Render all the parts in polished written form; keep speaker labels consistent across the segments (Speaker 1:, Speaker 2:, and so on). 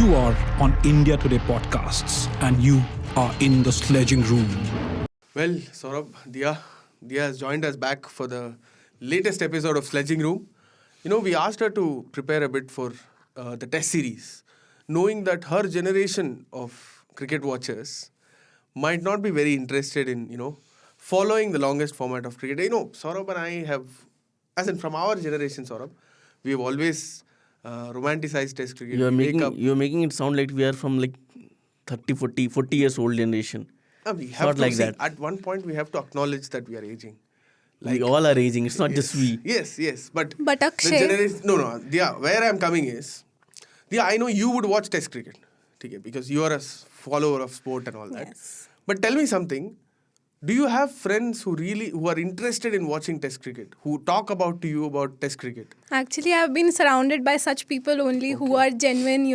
Speaker 1: You are on India Today podcasts and you are in the Sledging room.
Speaker 2: Well, Saurabh, Dia has joined us back for the latest episode of Sledging Room. We asked her to prepare a bit for the test series, knowing that her generation of cricket watchers might not be very interested in, following the longest format of cricket. Saurabh and I have, as in from our generation, Saurabh, we have always romanticized test cricket.
Speaker 3: You're
Speaker 2: We wake up.
Speaker 3: making it sound like we are from like 30, 40 years old generation.
Speaker 2: We
Speaker 3: It's
Speaker 2: have
Speaker 3: not
Speaker 2: to
Speaker 3: like
Speaker 2: see,
Speaker 3: that.
Speaker 2: at one point we have to acknowledge that we are aging.
Speaker 3: We all are aging. It's not just we.
Speaker 2: Yes. But
Speaker 4: Akshay.
Speaker 2: the generation, no. Yeah, where I'm coming is, I know you would watch Test cricket, okay, because you are a follower of sport and all that.
Speaker 4: Yes.
Speaker 2: But tell me something. Do you have friends who are interested in watching Test cricket, who talk to you about Test cricket?
Speaker 4: Actually, I've been surrounded by such people only who are genuine,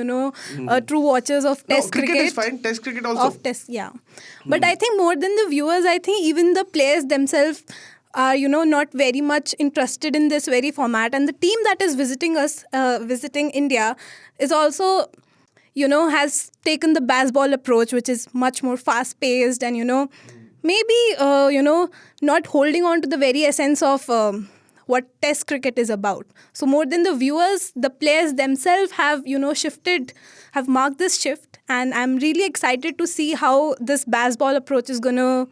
Speaker 4: true watchers of Test
Speaker 2: cricket is fine. Test cricket also.
Speaker 4: Of Test, yeah. But I think more than the viewers, I think even the players themselves are, not very much interested in this very format. And the team that is visiting India is also, has taken the Bazball approach, which is much more fast-paced and, maybe, not holding on to the very essence of what Test cricket is about. So more than the viewers, the players themselves have, have marked this shift. And I'm really excited to see how this Bazball approach is going to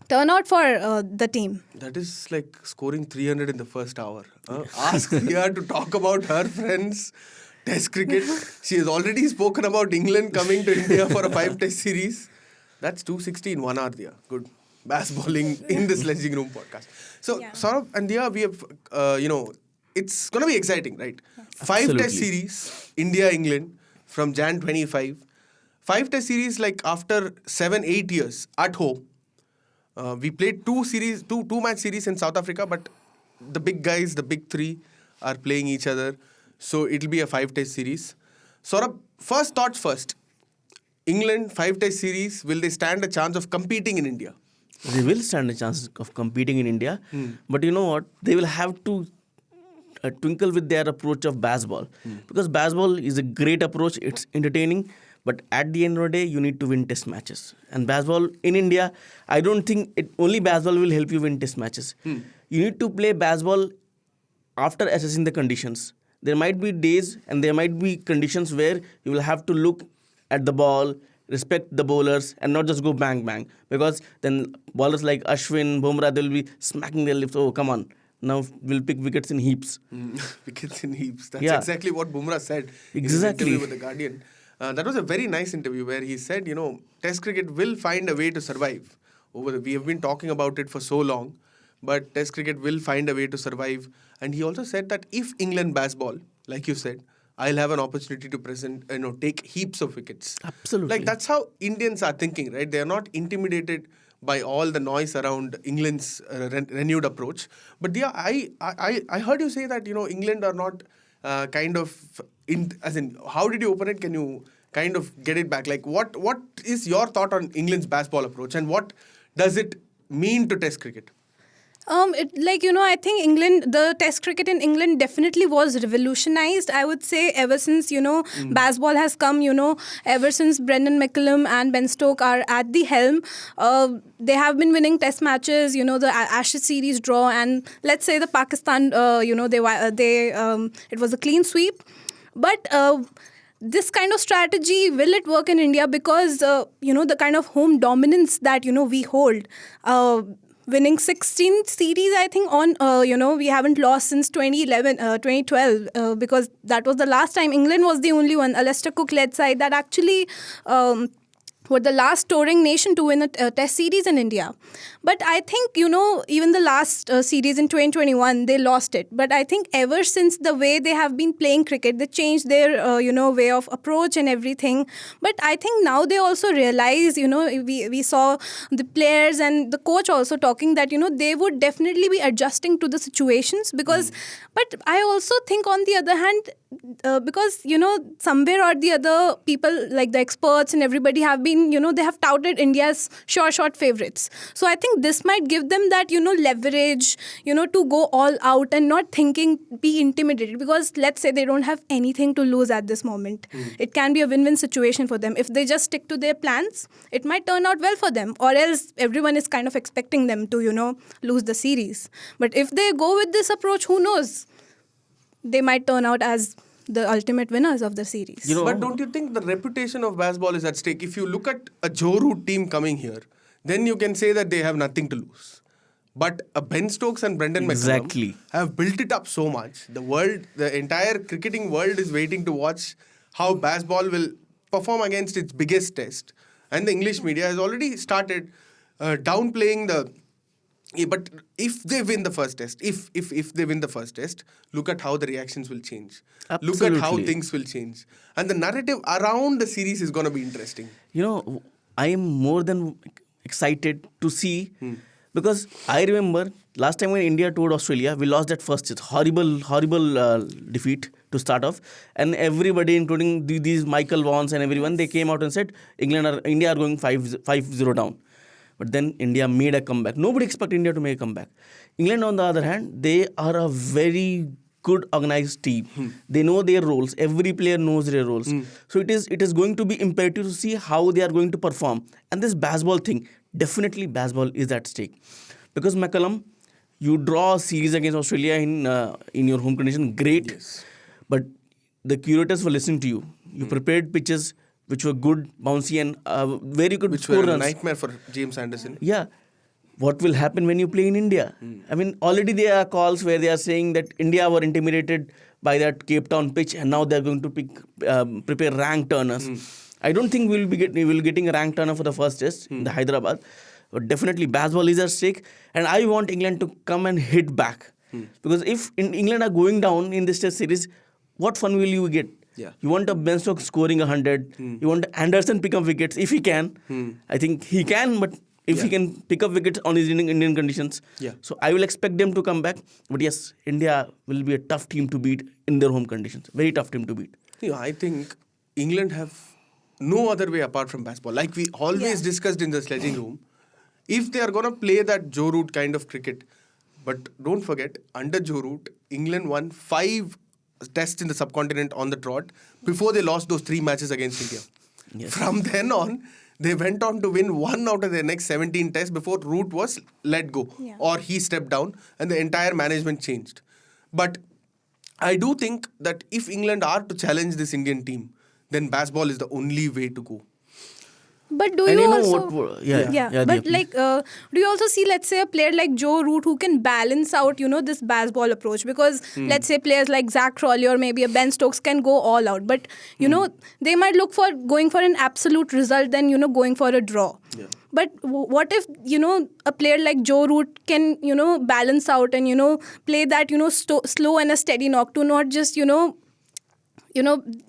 Speaker 4: turn out for the team.
Speaker 2: That is like scoring 300 in the first hour. Ask Dia to talk about her friends' Test cricket. She has already spoken about England coming to India for a 5-test series. That's 260 in 1 hour, Dia. Good. Bassballing in the Sledging Room podcast. So,
Speaker 4: Yeah.
Speaker 2: Saurabh and Dia, we have, it's going to be exciting, right? 5-test series, India-England from Jan 25. 5-test series like after 7-8 years at home. We played two match series in South Africa, but the big guys, the big three, are playing each other. So it'll be a 5-test series. Saurabh, first thoughts first. England 5-test series, will they stand a chance of competing in India?
Speaker 3: They will stand a chance of competing in India. But you know what? They will have to twinkle with their approach of Bazball. Because Bazball is a great approach. It's entertaining. But at the end of the day, you need to win test matches. And Bazball in India, I don't think only Bazball will help you win test matches. You need to play Bazball after assessing the conditions. There might be days and there might be conditions where you will have to look at the ball, respect the bowlers, and not just go bang, bang. Because then bowlers like Ashwin, Bumrah, they'll be smacking their lips. Oh, come on. Now we'll pick wickets in heaps.
Speaker 2: Wickets in heaps. That's
Speaker 3: Yeah.
Speaker 2: exactly what Bumrah said in his
Speaker 3: Exactly.
Speaker 2: interview with The Guardian. That was a very nice interview where he said, Test cricket will find a way to survive. We have been talking about it for so long, but Test cricket will find a way to survive. And he also said that if England Bazball, like you said, I'll have an opportunity to take heaps of wickets.
Speaker 3: Absolutely.
Speaker 2: Like that's how Indians are thinking, right? They are not intimidated by all the noise around England's renewed approach. But yeah, I heard you say that England are not how did you open it? Can you kind of get it back? Like what is your thought on England's Bazball approach and what does it mean to Test cricket?
Speaker 4: I think the Test cricket in England definitely was revolutionized. I would say ever since, Bazball has come, ever since Brendon McCullum and Ben Stokes are at the helm, they have been winning Test matches, the Ashes series draw, and let's say the Pakistan, it was a clean sweep. But this kind of strategy, will it work in India? Because, the kind of home dominance that, we hold, winning 16 series, I think, we haven't lost since 2012, because that was the last time. England was the only one, a Lester Cook-led side, that actually were the last touring nation to win a Test series in India. But I think, even the last series in 2021, they lost it. But I think ever since the way they have been playing cricket, they changed their, way of approach and everything. But I think now they also realize, we saw the players and the coach also talking that, they would definitely be adjusting to the situations because, but I also think on the other hand, because, somewhere or the other, people like the experts and everybody have been been, they have touted India's short favorites. So I think this might give them that, leverage, to go all out and not be intimidated, because let's say they don't have anything to lose at this moment. It can be a win-win situation for them. If they just stick to their plans, it might turn out well for them, or else everyone is kind of expecting them to, lose the series. But if they go with this approach, who knows? They might turn out as the ultimate winners of the series.
Speaker 2: But don't you think the reputation of Bazball is at stake? If you look at a Joe Root team coming here, then you can say that they have nothing to lose. But Ben Stokes and Brendon McCullum have built it up so much. The entire cricketing world is waiting to watch how Bazball will perform against its biggest test. And the English media has already started downplaying the... But if they win the first test, if they win the first test, look at how the reactions will change.
Speaker 3: Absolutely.
Speaker 2: Look at how things will change. And the narrative around the series is going to be interesting.
Speaker 3: I am more than excited to see, because I remember last time when India toured Australia, we lost that first test. Horrible defeat to start off. And everybody, including these Michael Vaughns and everyone, they came out and said, India are going 5-0 down. But then India made a comeback. Nobody expected India to make a comeback. England, on the other hand, they are a very good organized team. They know their roles. Every player knows their roles. So it is going to be imperative to see how they are going to perform. And this Bazball thing, definitely Bazball is at stake. Because McCullum, you draw a series against Australia in your home condition, great.
Speaker 2: Yes.
Speaker 3: But the curators were listening to you. You prepared pitches which were good, bouncy, and very good
Speaker 2: Which
Speaker 3: score
Speaker 2: were a
Speaker 3: runs.
Speaker 2: nightmare for James Anderson.
Speaker 3: Yeah. What will happen when you play in India? I mean, already there are calls where they are saying that India were intimidated by that Cape Town pitch, and now they are going to prepare rank turners. I don't think we'll be getting a rank turner for the first test in the Hyderabad. But definitely Bazball is at stake, and I want England to come and hit back. Because if England are going down in this test series, what fun will you get?
Speaker 2: Yeah.
Speaker 3: You want a Ben Stokes scoring 100. You want Anderson pick up wickets if he can. I think he can, but if he can pick up wickets on his Indian conditions.
Speaker 2: Yeah.
Speaker 3: So I will expect them to come back. But yes, India will be a tough team to beat in their home conditions. Very tough team to beat.
Speaker 2: I think England have no other way apart from Bazball. Like we always discussed in the sledging room, if they are going to play that Joe Root kind of cricket, but don't forget, under Joe Root, England won 5 tests in the subcontinent on the trot before they lost those 3 matches against India.
Speaker 3: Yes.
Speaker 2: From then on, they went on to win 1 out of their next 17 tests before Root was let go or he stepped down and the entire management changed. But I do think that if England are to challenge this Indian team, then Bazball is the only way to go.
Speaker 4: But do
Speaker 3: And
Speaker 4: you
Speaker 3: know
Speaker 4: also...
Speaker 3: what?
Speaker 4: But do you also see, let's say, a player like Joe Root who can balance out, this Bazball approach? Because let's say players like Zach Crawley or maybe a Ben Stokes can go all out. But, they might look for going for an absolute result than, going for a draw.
Speaker 2: Yeah.
Speaker 4: But what if, a player like Joe Root can, balance out and, play that, slow and a steady knock to not just,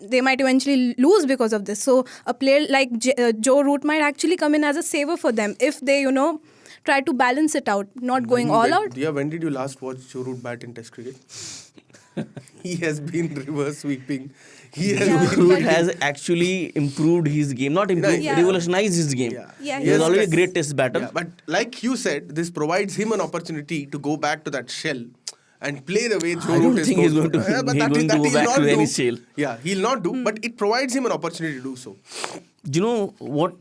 Speaker 4: they might eventually lose because of this. So a player like Joe Root might actually come in as a saver for them if they, try to balance it out, not going all out.
Speaker 2: Yeah, when did you last watch Joe Root bat in Test cricket? He has been reverse sweeping.
Speaker 3: Root has actually improved his game. Not improved, revolutionized his game.
Speaker 4: Yeah,
Speaker 3: he is already a great test batter.
Speaker 2: Yeah, but like you said, this provides him an opportunity to go back to that shell and play the way Joe Root is.
Speaker 3: I don't think he's going to go back to any shell.
Speaker 2: Yeah, he'll not do, but it provides him an opportunity to do so.
Speaker 3: You know what?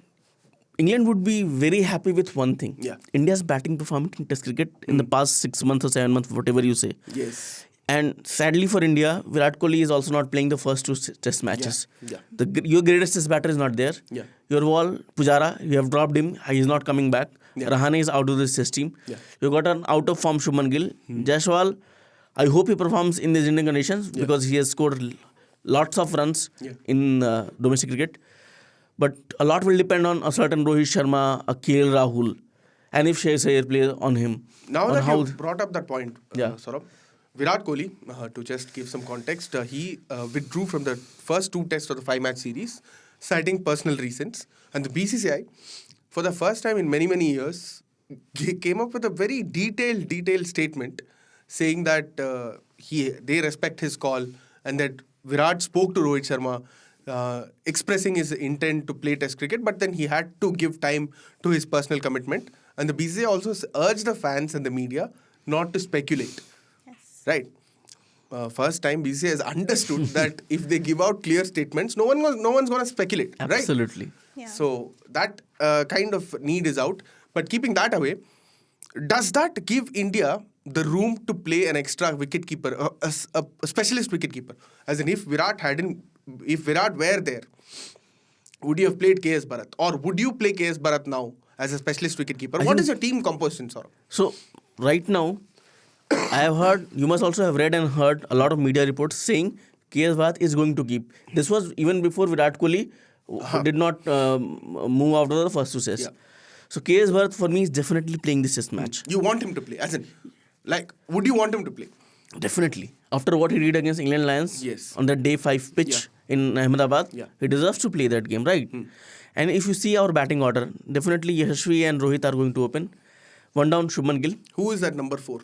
Speaker 3: England would be very happy with one thing.
Speaker 2: Yeah.
Speaker 3: India's batting performance in Test cricket in the past 6 months or 7 months, whatever you say.
Speaker 2: Yes.
Speaker 3: And sadly for India, Virat Kohli is also not playing the first 2 test matches.
Speaker 2: Yeah.
Speaker 3: Your greatest test batter is not there.
Speaker 2: Yeah.
Speaker 3: Your wall, Pujara, you have dropped him. He is not coming back.
Speaker 2: Yeah.
Speaker 3: Rahane is out of this test team.
Speaker 2: Yeah.
Speaker 3: You got an out of form Shubman Gill. Jaiswal, I hope he performs in these Indian conditions because he has scored lots of runs in domestic cricket. But a lot will depend on a certain Rohit Sharma, a KL Rahul, and if Shreyas Iyer plays on him.
Speaker 2: Now that you brought up that point,
Speaker 3: Yeah.
Speaker 2: Saurabh, Virat Kohli, to just give some context, he withdrew from the first 2 tests of the 5-match series, citing personal reasons. And the BCCI, for the first time in many, many years, came up with a very detailed statement saying that they respect his call and that Virat spoke to Rohit Sharma, expressing his intent to play Test cricket, but then he had to give time to his personal commitment. And the BCCI also urged the fans and the media not to speculate.
Speaker 4: Yes.
Speaker 2: Right. First time BCCI has understood that if they give out clear statements, no one's going to speculate.
Speaker 3: Absolutely.
Speaker 2: Right?
Speaker 4: Yeah.
Speaker 2: So that kind of need is out. But keeping that away, does that give India the room to play an extra wicketkeeper, a specialist wicketkeeper? As in, if Virat were there, would you have played KS Bharat? Or would you play KS Bharat now as a specialist wicketkeeper? What is your team composition, Saurabh?
Speaker 3: So, right now, I have heard, you must also have read and heard a lot of media reports saying KS Bharat is going to keep. This was even before Virat Kohli did not move after the first two tests.
Speaker 2: Yeah.
Speaker 3: So, KS Bharat for me is definitely playing this test match.
Speaker 2: You want him to play? As in, like, would you want him to play?
Speaker 3: Definitely. After what he did against England Lions
Speaker 2: Yes.
Speaker 3: on that day 5 pitch in Ahmedabad, he deserves to play that game, right? And if you see our batting order, definitely Yashasvi and Rohit are going to open. One down, Shubman Gill.
Speaker 2: Who is that number 4?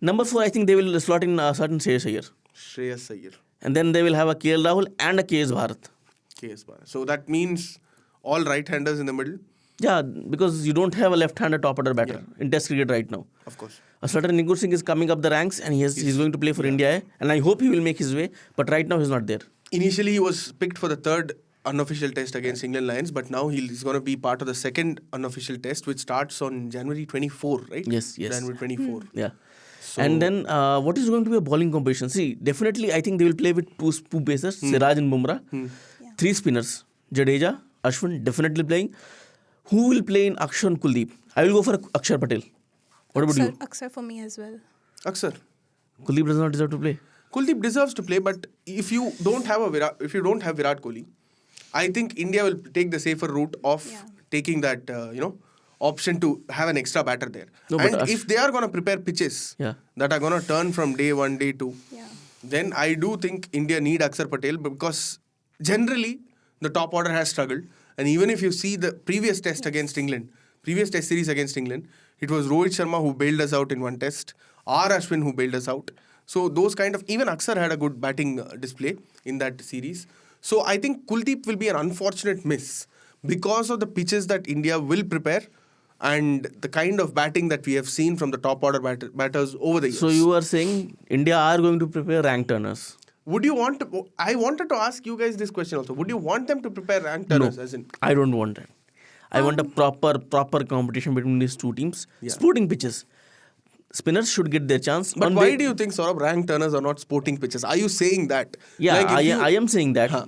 Speaker 3: Number 4, I think they will slot in a certain Shreyas Iyer.
Speaker 2: Shreyas Iyer.
Speaker 3: And then they will have a KL Rahul and a KS Bharat.
Speaker 2: KS Bharat. So that means all right-handers in the middle?
Speaker 3: Yeah, because you don't have a left-handed top-order batter in Test cricket right now.
Speaker 2: Of course.
Speaker 3: A certain Nigur Singh is coming up the ranks and he's going to play for India. And I hope he will make his way. But right now he's not there.
Speaker 2: Initially, he was picked for the third unofficial test against England Lions, but now he's going to be part of the second unofficial test, which starts on January 24, right?
Speaker 3: Yes.
Speaker 2: January 24.
Speaker 3: Yeah.
Speaker 2: So,
Speaker 3: And then what is going to be a bowling competition? See, definitely I think they will play with two pacers, Siraj and Bumrah. 3 spinners, Jadeja, Ashwin definitely playing. Who will play in Akshar and Kuldeep? I will go for Akshar Patel. What about you?
Speaker 4: Akshar for me as well.
Speaker 2: Akshar.
Speaker 3: Kuldeep does not deserve to play.
Speaker 2: Kuldeep deserves to play, but if you don't have Virat Kohli, I think India will take the safer route of taking that option to have an extra batter there.
Speaker 3: No,
Speaker 2: and
Speaker 3: but
Speaker 2: if they are going to prepare pitches that are going to turn from day 1, day 2, then I do think India need Akshar Patel, because generally the top order has struggled. And even if you see the previous test against England, previous test series against England, it was Rohit Sharma who bailed us out in one test, R. Ashwin who bailed us out. So those kind of, even Akshar had a good batting display in that series. So I think Kuldeep will be an unfortunate miss because of the pitches that India will prepare and the kind of batting that we have seen from the top order batters over the years.
Speaker 3: So you are saying India are going to prepare rank turners?
Speaker 2: Would you want to, I wanted to ask you guys this question also. Would you want them to prepare rank turners?
Speaker 3: No,
Speaker 2: as in?
Speaker 3: I don't want that. I want a proper competition between these two teams. Sporting pitches. Spinners should get their chance.
Speaker 2: But why do you think sort of rank turners are not sporting pitches? Are you saying that?
Speaker 3: Yeah, I am saying that.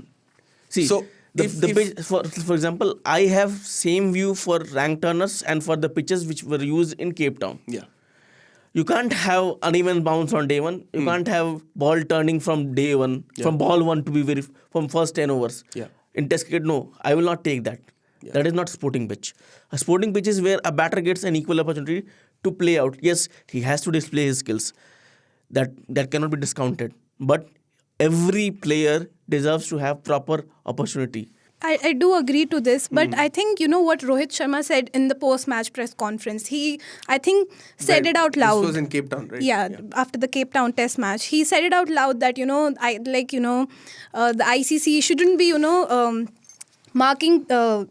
Speaker 3: See,
Speaker 2: so
Speaker 3: pitch, for example, I have same view for rank turners and for the pitches which were used in Cape Town.
Speaker 2: Yeah.
Speaker 3: You can't have uneven bounce on day 1. You can't have ball turning from day 1, from ball 1 to be from first 10 overs.
Speaker 2: Yeah.
Speaker 3: In Test cricket, no, I will not take that. Yeah. That is not sporting pitch. A sporting pitch is where a batter gets an equal opportunity to play out. Yes, he has to display his skills. That cannot be discounted. But every player deserves to have proper opportunity.
Speaker 4: I do agree to this, but I think, what Rohit Sharma said in the post-match press conference. He, I think, said it out loud.
Speaker 2: This was in Cape Town, right?
Speaker 4: Yeah, after the Cape Town test match. He said it out loud that, the ICC shouldn't be, marking the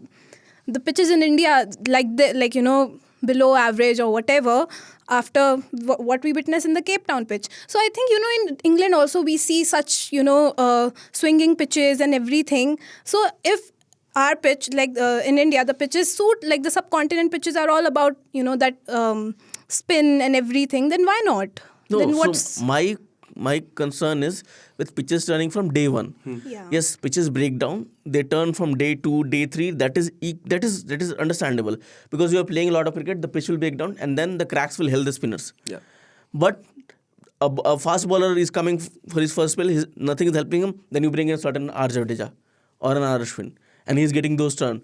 Speaker 4: pitches in India below average or whatever after what we witnessed in the Cape Town pitch. So I think, in England also we see such, swinging pitches and everything. So if our pitch, in India, the pitches suit, the subcontinent pitches are all about, that spin and everything, then why not?
Speaker 3: No,
Speaker 4: then
Speaker 3: so my concern is with pitches turning from day 1.
Speaker 4: Yeah.
Speaker 3: Yes, pitches break down. They turn from day 2, day 3. That is understandable because you are playing a lot of cricket. The pitch will break down, and then the cracks will help the spinners.
Speaker 2: Yeah.
Speaker 3: But a fast bowler is coming for his first spell. Nothing is helping him. Then you bring in a certain R. Jadeja or an R. Ashwin, and he's getting those turns.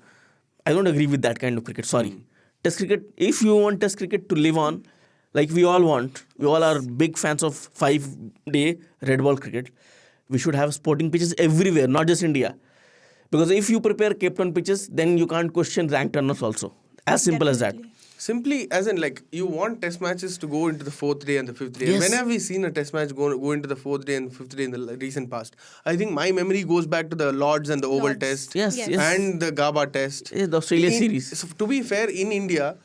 Speaker 3: I don't agree with that kind of cricket. Sorry. Test cricket. If you want Test cricket to live on, like we all want, we all are big fans of 5-day red ball cricket. We should have sporting pitches everywhere, not just India. Because if you prepare Cape Town pitches, then you can't question rank turners also. As simple as that.
Speaker 2: Simply as in like you want test matches to go into the 4th day and the 5th day.
Speaker 3: Yes.
Speaker 2: When have we seen a test match go into the 4th day and 5th day in the recent past? I think my memory goes back to the Lords and the Oval
Speaker 4: Lords.
Speaker 2: Test.
Speaker 3: Yes,
Speaker 4: Yes.
Speaker 3: yes.
Speaker 2: And the Gaba Test.
Speaker 3: Yeah, the Australia series.
Speaker 2: So to be fair, in India,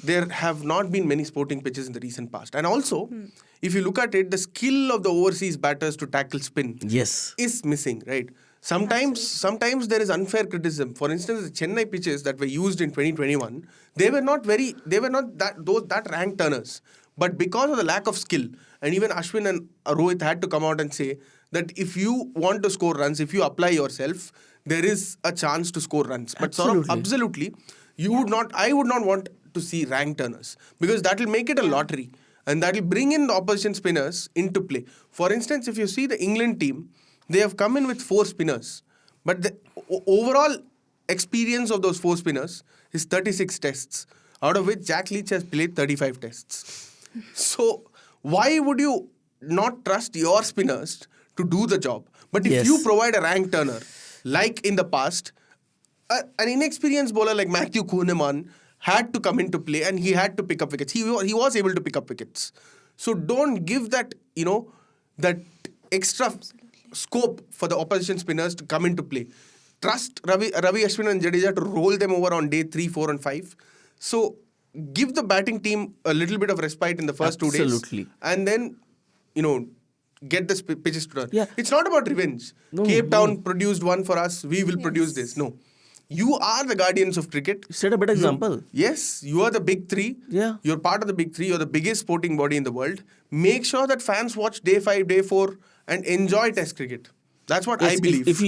Speaker 2: there have not been many sporting pitches in the recent past. And also, if you look at it, the skill of the overseas batters to tackle spin
Speaker 3: Yes.
Speaker 2: is missing, right? Sometimes there is unfair criticism. For instance, the Chennai pitches that were used in 2021, they were not that rank turners. But because of the lack of skill, and even Ashwin and Rohit had to come out and say that if you want to score runs, if you apply yourself, there is a chance to score runs. But absolutely, I would not want to see rank turners because that will make it a lottery and that will bring in the opposition spinners into play. For instance, if you see the England team, they have come in with 4 spinners, but the overall experience of those 4 spinners is 36 tests, out of which Jack Leach has played 35 tests. So why would you not trust your spinners to do the job? But if you provide a rank turner, like in the past, an inexperienced bowler like Matthew Kuhneman had to come into play and he had to pick up wickets. He was able to pick up wickets. So don't give that, that extra scope for the opposition spinners to come into play. Trust Ravi Ashwin and Jadeja to roll them over on day 3, 4 and 5. So give the batting team a little bit of respite in the first 2 days.
Speaker 3: Absolutely.
Speaker 2: And then, get the pitches to run.
Speaker 3: Yeah.
Speaker 2: It's not about revenge. Cape Town produced one for us. We will produce this. No. You are the guardians of cricket.
Speaker 3: Set a better example.
Speaker 2: Yes, you are the big 3.
Speaker 3: Yeah.
Speaker 2: You're part of the big 3. You're the biggest sporting body in the world. Make sure that fans watch day 5, day 4 and enjoy Test cricket. That's what I believe.
Speaker 3: If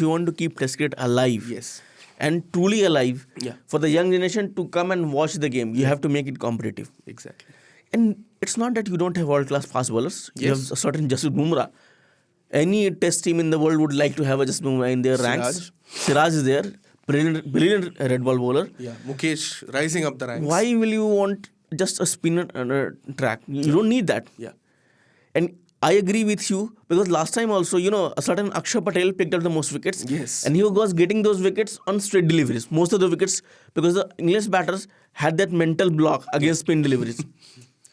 Speaker 3: you want to keep Test cricket alive,
Speaker 2: Yes.
Speaker 3: and truly alive,
Speaker 2: Yeah.
Speaker 3: for the young generation to come and watch the game, you have to make it competitive.
Speaker 2: Exactly.
Speaker 3: And it's not that you don't have world-class fast bowlers. You
Speaker 2: Yes.
Speaker 3: have a certain Jasprit Bumrah. Any Test team in the world would like to have a Jasprit Bumrah in their ranks. Siraj is there. Brilliant red ball bowler.
Speaker 2: Yeah. Mukesh rising up the ranks.
Speaker 3: Why will you want just a spinner on a track? You don't need that.
Speaker 2: Yeah.
Speaker 3: And I agree with you because last time also, a certain Akshar Patel picked up the most wickets.
Speaker 2: Yes.
Speaker 3: And he was getting those wickets on straight deliveries. Most of the wickets because the English batters had that mental block against spin deliveries.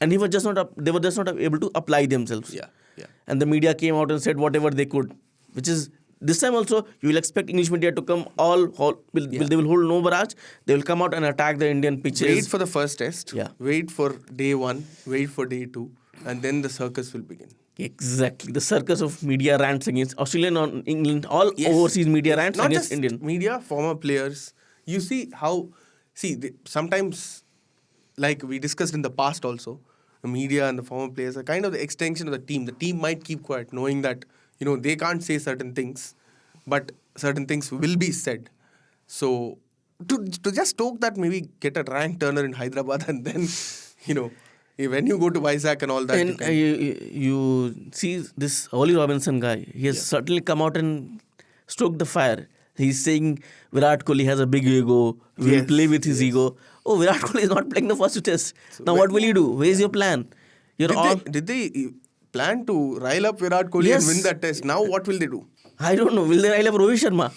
Speaker 3: And they were just not able to apply themselves.
Speaker 2: Yeah. Yeah.
Speaker 3: And the media came out and said whatever they could, which is this time also you will expect English media to come they will hold no barrage. They will come out and attack the Indian pitches.
Speaker 2: Wait for the first test.
Speaker 3: Yeah.
Speaker 2: Wait for day 1. Wait for day 2. And then the circus will begin.
Speaker 3: Exactly. The circus of media rants against Australian or England, all overseas media rants
Speaker 2: Not
Speaker 3: against
Speaker 2: just
Speaker 3: Indian.
Speaker 2: media, former players. You see how, sometimes, like we discussed in the past also, the media and the former players are kind of the extension of the team. The team might keep quiet knowing that, they can't say certain things, but certain things will be said. So, to just stoke that, maybe get a rank turner in Hyderabad and then, when you go to Vizag and all that.
Speaker 3: And you see this Ollie Robinson guy, he has certainly come out and stoked the fire. He's saying Virat Kohli has a big ego, will play with his ego. Oh, Virat Kohli is not playing the first 2 tests. So now what will you do? Where's your plan?
Speaker 2: Did they plan to rile up Virat Kohli and win that test? Now what will they do?
Speaker 3: I don't know. Will they rile up Rohit Sharma?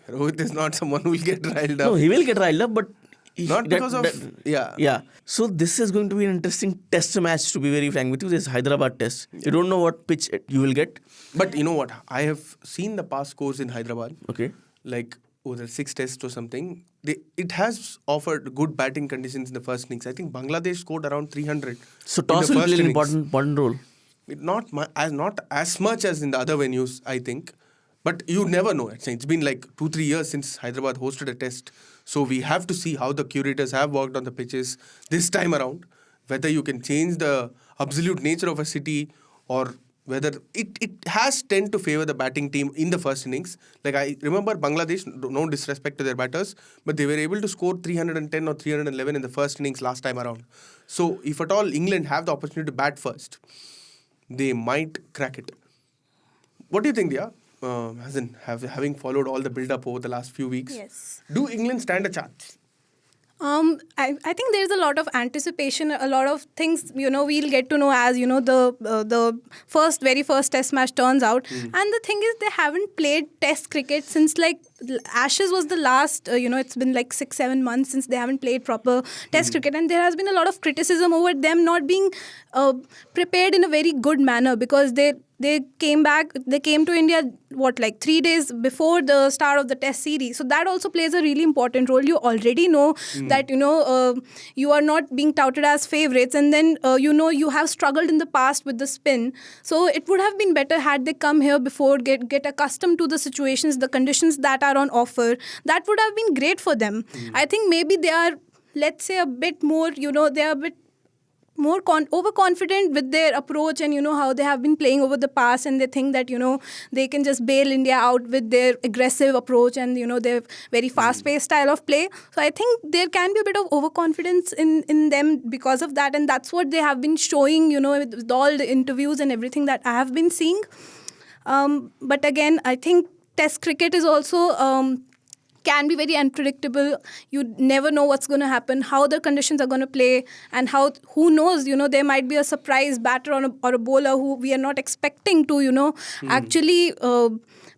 Speaker 2: Rohit is not someone who will get riled up.
Speaker 3: No, he will get riled up, but...
Speaker 2: Not because of...
Speaker 3: Yeah. So this is going to be an interesting test match, to be very frank with you. This Hyderabad test. You don't know what pitch you will get.
Speaker 2: But you know what? I have seen the past scores in Hyderabad.
Speaker 3: Okay.
Speaker 2: Like, over 6 tests or something. It has offered good batting conditions in the first innings. I think Bangladesh scored around 300.
Speaker 3: So toss will play an important role.
Speaker 2: Not as much as in the other venues, I think. But you never know. It's been like 2-3 years since Hyderabad hosted a test. So we have to see how the curators have worked on the pitches this time around. Whether you can change the absolute nature of a city or whether it has tend to favor the batting team in the first innings. Like I remember Bangladesh, no disrespect to their batters, but they were able to score 310 or 311 in the first innings last time around. So if at all England have the opportunity to bat first, they might crack it. What do you think, Dia? Having followed all the build-up over the last few weeks,
Speaker 4: Yes.
Speaker 2: do England stand a chance?
Speaker 4: I think there's a lot of anticipation, a lot of things, we'll get to know as, the very first test match turns out. And the thing is, they haven't played test cricket since Ashes was the last, it's been like 6-7 months since they haven't played proper Test cricket, and there has been a lot of criticism over them not being prepared in a very good manner, because they came to India, 3 days before the start of the Test series. So that also plays a really important role. You already know that, you are not being touted as favorites, and then, you have struggled in the past with the spin. So it would have been better had they come here before, get accustomed to the situations, the conditions that are on offer. That would have been great for them. I think maybe they are, let's say, a bit more, they are a bit more overconfident with their approach, and how they have been playing over the past, and they think that they can just bail India out with their aggressive approach and their very fast-paced style of play. So I think there can be a bit of overconfidence in them because of that, and that's what they have been showing with all the interviews and everything that I have been seeing. But again, I think Test cricket is also can be very unpredictable. You never know what's going to happen, how the conditions are going to play, and who knows, there might be a surprise batter or a bowler who we are not expecting to, actually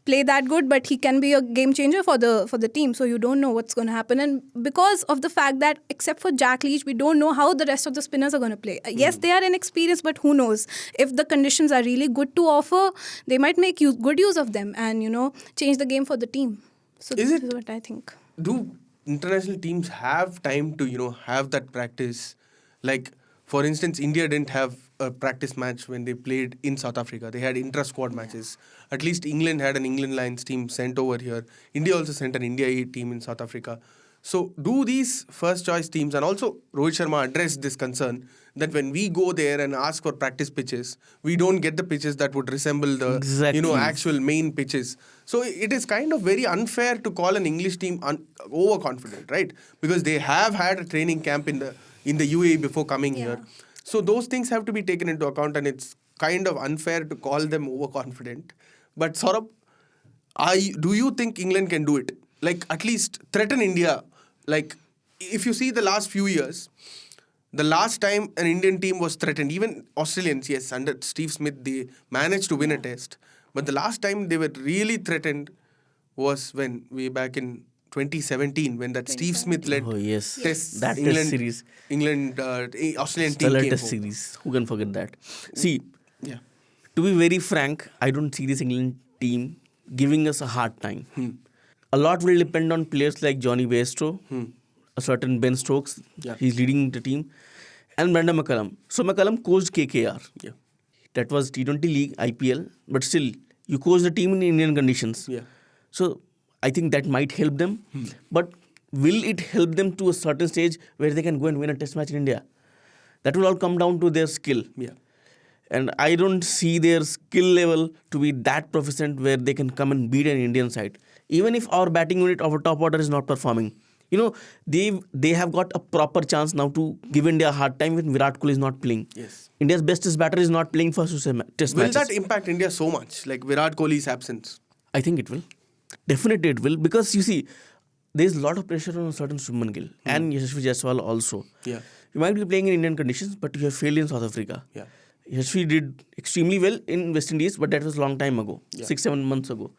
Speaker 4: play that good, but he can be a game changer for the team. So you don't know what's going to happen. And because of the fact that, except for Jack Leach, we don't know how the rest of the spinners are going to play. Yes, they are inexperienced, but who knows? If the conditions are really good to offer, they might make good use of them and, change the game for the team. So this is what I think.
Speaker 2: Do international teams have time to, have that practice? Like, for instance, India didn't have a practice match when they played in South Africa. They had intra-squad matches. At least England had an England Lions team sent over here. India also sent an India A team in South Africa. So do these first-choice teams, and also Rohit Sharma addressed this concern that when we go there and ask for practice pitches, we don't get the pitches that would resemble the actual main pitches. So it is kind of very unfair to call an English team overconfident, right? Because they have had a training camp in the UAE before coming here. So those things have to be taken into account, and it's kind of unfair to call them overconfident. But Saurabh, do you think England can do it? Like, at least threaten India. Like, if you see the last few years, the last time an Indian team was threatened, even Australians, yes, under Steve Smith, they managed to win a test. But the last time they were really threatened was way back in 2017, when that Steve Smith-led test,
Speaker 3: that
Speaker 2: England,
Speaker 3: test series.
Speaker 2: Australian
Speaker 3: Stellar
Speaker 2: team came
Speaker 3: test
Speaker 2: home.
Speaker 3: series. Who can forget that? See,
Speaker 2: Yeah.
Speaker 3: to be very frank, I don't see this England team giving us a hard time. A lot will depend on players like Johnny Bairstow, a certain Ben Stokes, he's leading the team, and Brendon McCullum. So McCullum coached KKR.
Speaker 2: Yeah.
Speaker 3: That was T20 League, IPL, but still, you coach the team in Indian conditions.
Speaker 2: Yeah.
Speaker 3: So I think that might help them. But will it help them to a certain stage where they can go and win a test match in India? That will all come down to their skill.
Speaker 2: Yeah.
Speaker 3: And I don't see their skill level to be that proficient where they can come and beat an Indian side. Even if our batting unit, our top order is not performing. They have got a proper chance now to give India a hard time when Virat Kohli is not playing.
Speaker 2: Yes.
Speaker 3: India's bestest batter is not playing for test matches.
Speaker 2: Will that impact India so much, like Virat Kohli's absence?
Speaker 3: I think it will. Definitely it will, because you see, there's a lot of pressure on a certain Shubman Gill and Yashasvi Jaiswal also.
Speaker 2: Yeah.
Speaker 3: You might be playing in Indian conditions, but you have failed in South Africa.
Speaker 2: Yeah.
Speaker 3: Yashasvi did extremely well in West Indies, but that was a long time ago, 6-7 months ago.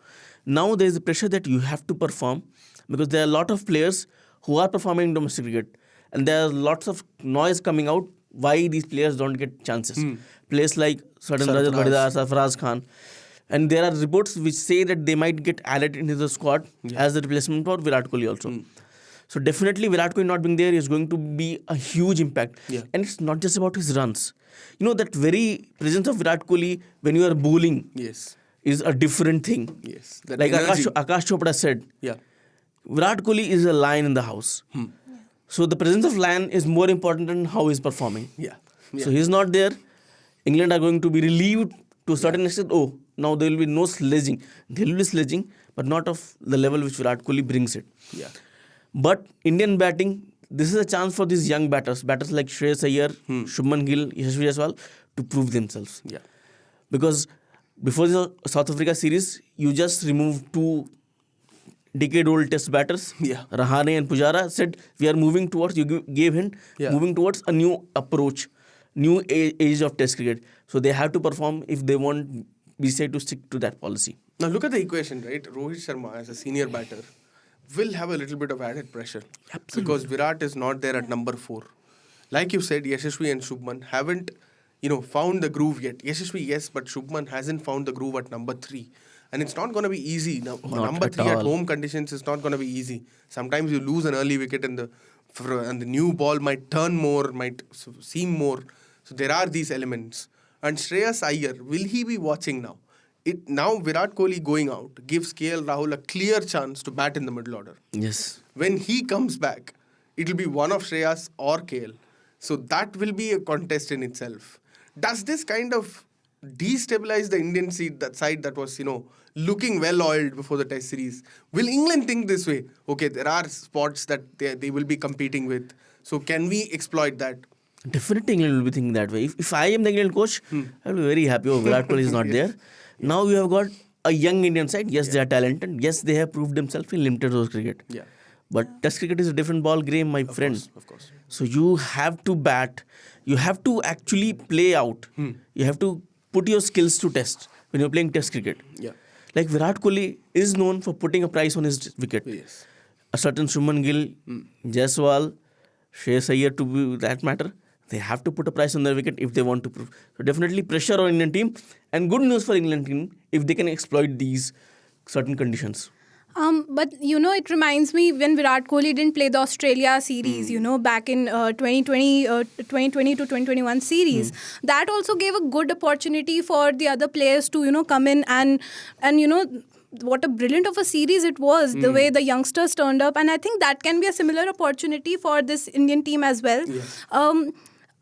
Speaker 3: Now there is a pressure that you have to perform, because there are a lot of players who are performing in domestic cricket, and there are lots of noise coming out why these players don't get chances. Players like certain Rajat Bardar, Sarfaraz Khan, and there are reports which say that they might get added into the squad as a replacement for Virat Kohli also. So definitely Virat Kohli not being there is going to be a huge impact. And it's not just about his runs. That very presence of Virat Kohli when you are bowling is a different thing.
Speaker 2: Yes.
Speaker 3: Like Akash Chopra said, Virat Kohli is a lion in the house. So the presence of lion is more important than how he's performing. So he's not there. England are going to be relieved to a certain extent. Oh, now there will be no sledging. There will be sledging, but not of the level which Virat Kohli brings it. But Indian batting, this is a chance for these young batters like Shreyas Iyer, Shubman Gill, Yashasvi Jaiswal, to prove themselves. Because before the South Africa series, you just removed 2 decade-old test batters, Rahane and Pujara, said we are moving towards, you gave hint, moving towards a new approach, new age of test cricket. So they have to perform if they want BCCI to stick to that policy.
Speaker 2: Now look at the equation, right? Rohit Sharma as a senior batter will have a little bit of added pressure.
Speaker 3: Absolutely.
Speaker 2: Because Virat is not there at number 4. Like you said, Yashasvi and Shubman haven't, found the groove yet. Yashasvi, yes, but Shubman hasn't found the groove at number 3. And it's not going to be easy. Now, number 3 at home conditions is not going to be easy. Sometimes you lose an early wicket and the new ball might turn more, might seem more. So there are these elements. And Shreyas Iyer, will he be watching now? Now Virat Kohli going out gives KL Rahul a clear chance to bat in the middle order.
Speaker 3: Yes.
Speaker 2: When he comes back, it will be one of Shreyas or KL. So that will be a contest in itself. Does this kind of destabilize the Indian side that was, looking well-oiled before the Test series? Will England think this way? Okay, there are spots that they will be competing with. So can we exploit that?
Speaker 3: Definitely England will be thinking that way. If I am the England coach, I will be very happy. Oh, Virat Kohli is not there. Now you have got a young Indian side. Yes, they are talented. Yes, they have proved themselves in limited overs cricket.
Speaker 2: Yeah.
Speaker 3: But Test cricket is a different ball game, my friend.
Speaker 2: Of course.
Speaker 3: So you have to bat. You have to actually play out. You have to put your skills to test when you're playing Test cricket.
Speaker 2: Yeah.
Speaker 3: Like Virat Kohli is known for putting a price on his wicket.
Speaker 2: Yes.
Speaker 3: A certain Shubman Gill, Jaiswal, Shreyas Iyer to be that matter, they have to put a price on their wicket if they want to prove. So definitely pressure on Indian team, and good news for England team if they can exploit these certain conditions.
Speaker 4: But it reminds me when Virat Kohli didn't play the Australia series, back in 2020 to 2021 series. That also gave a good opportunity for the other players to, come in and what a brilliant of a series it was, the way the youngsters turned up. And I think that can be a similar opportunity for this Indian team as well.
Speaker 2: Yes.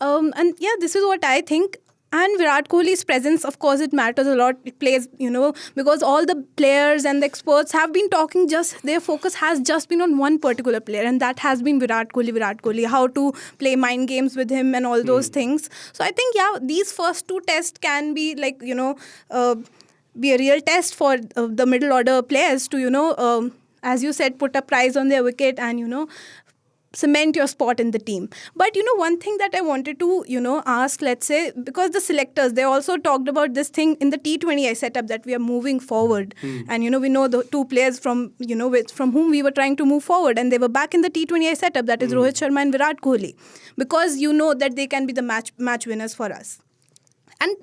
Speaker 4: And yeah, this is what I think. And Virat Kohli's presence, of course, it matters a lot. It plays, because all the players and the experts have been talking their focus has just been on one particular player, and that has been Virat Kohli, how to play mind games with him and all those things. So I think, these first 2 tests can be like, be a real test for the middle order players to, as you said, put a price on their wicket and, cement your spot in the team. But, one thing that I wanted to, ask, let's say, because the selectors, they also talked about this thing in the T20I setup that we are moving forward. And, we know the 2 players from whom we were trying to move forward, and they were back in the T20I setup, that is Rohit Sharma and Virat Kohli, because that they can be the match winners for us. And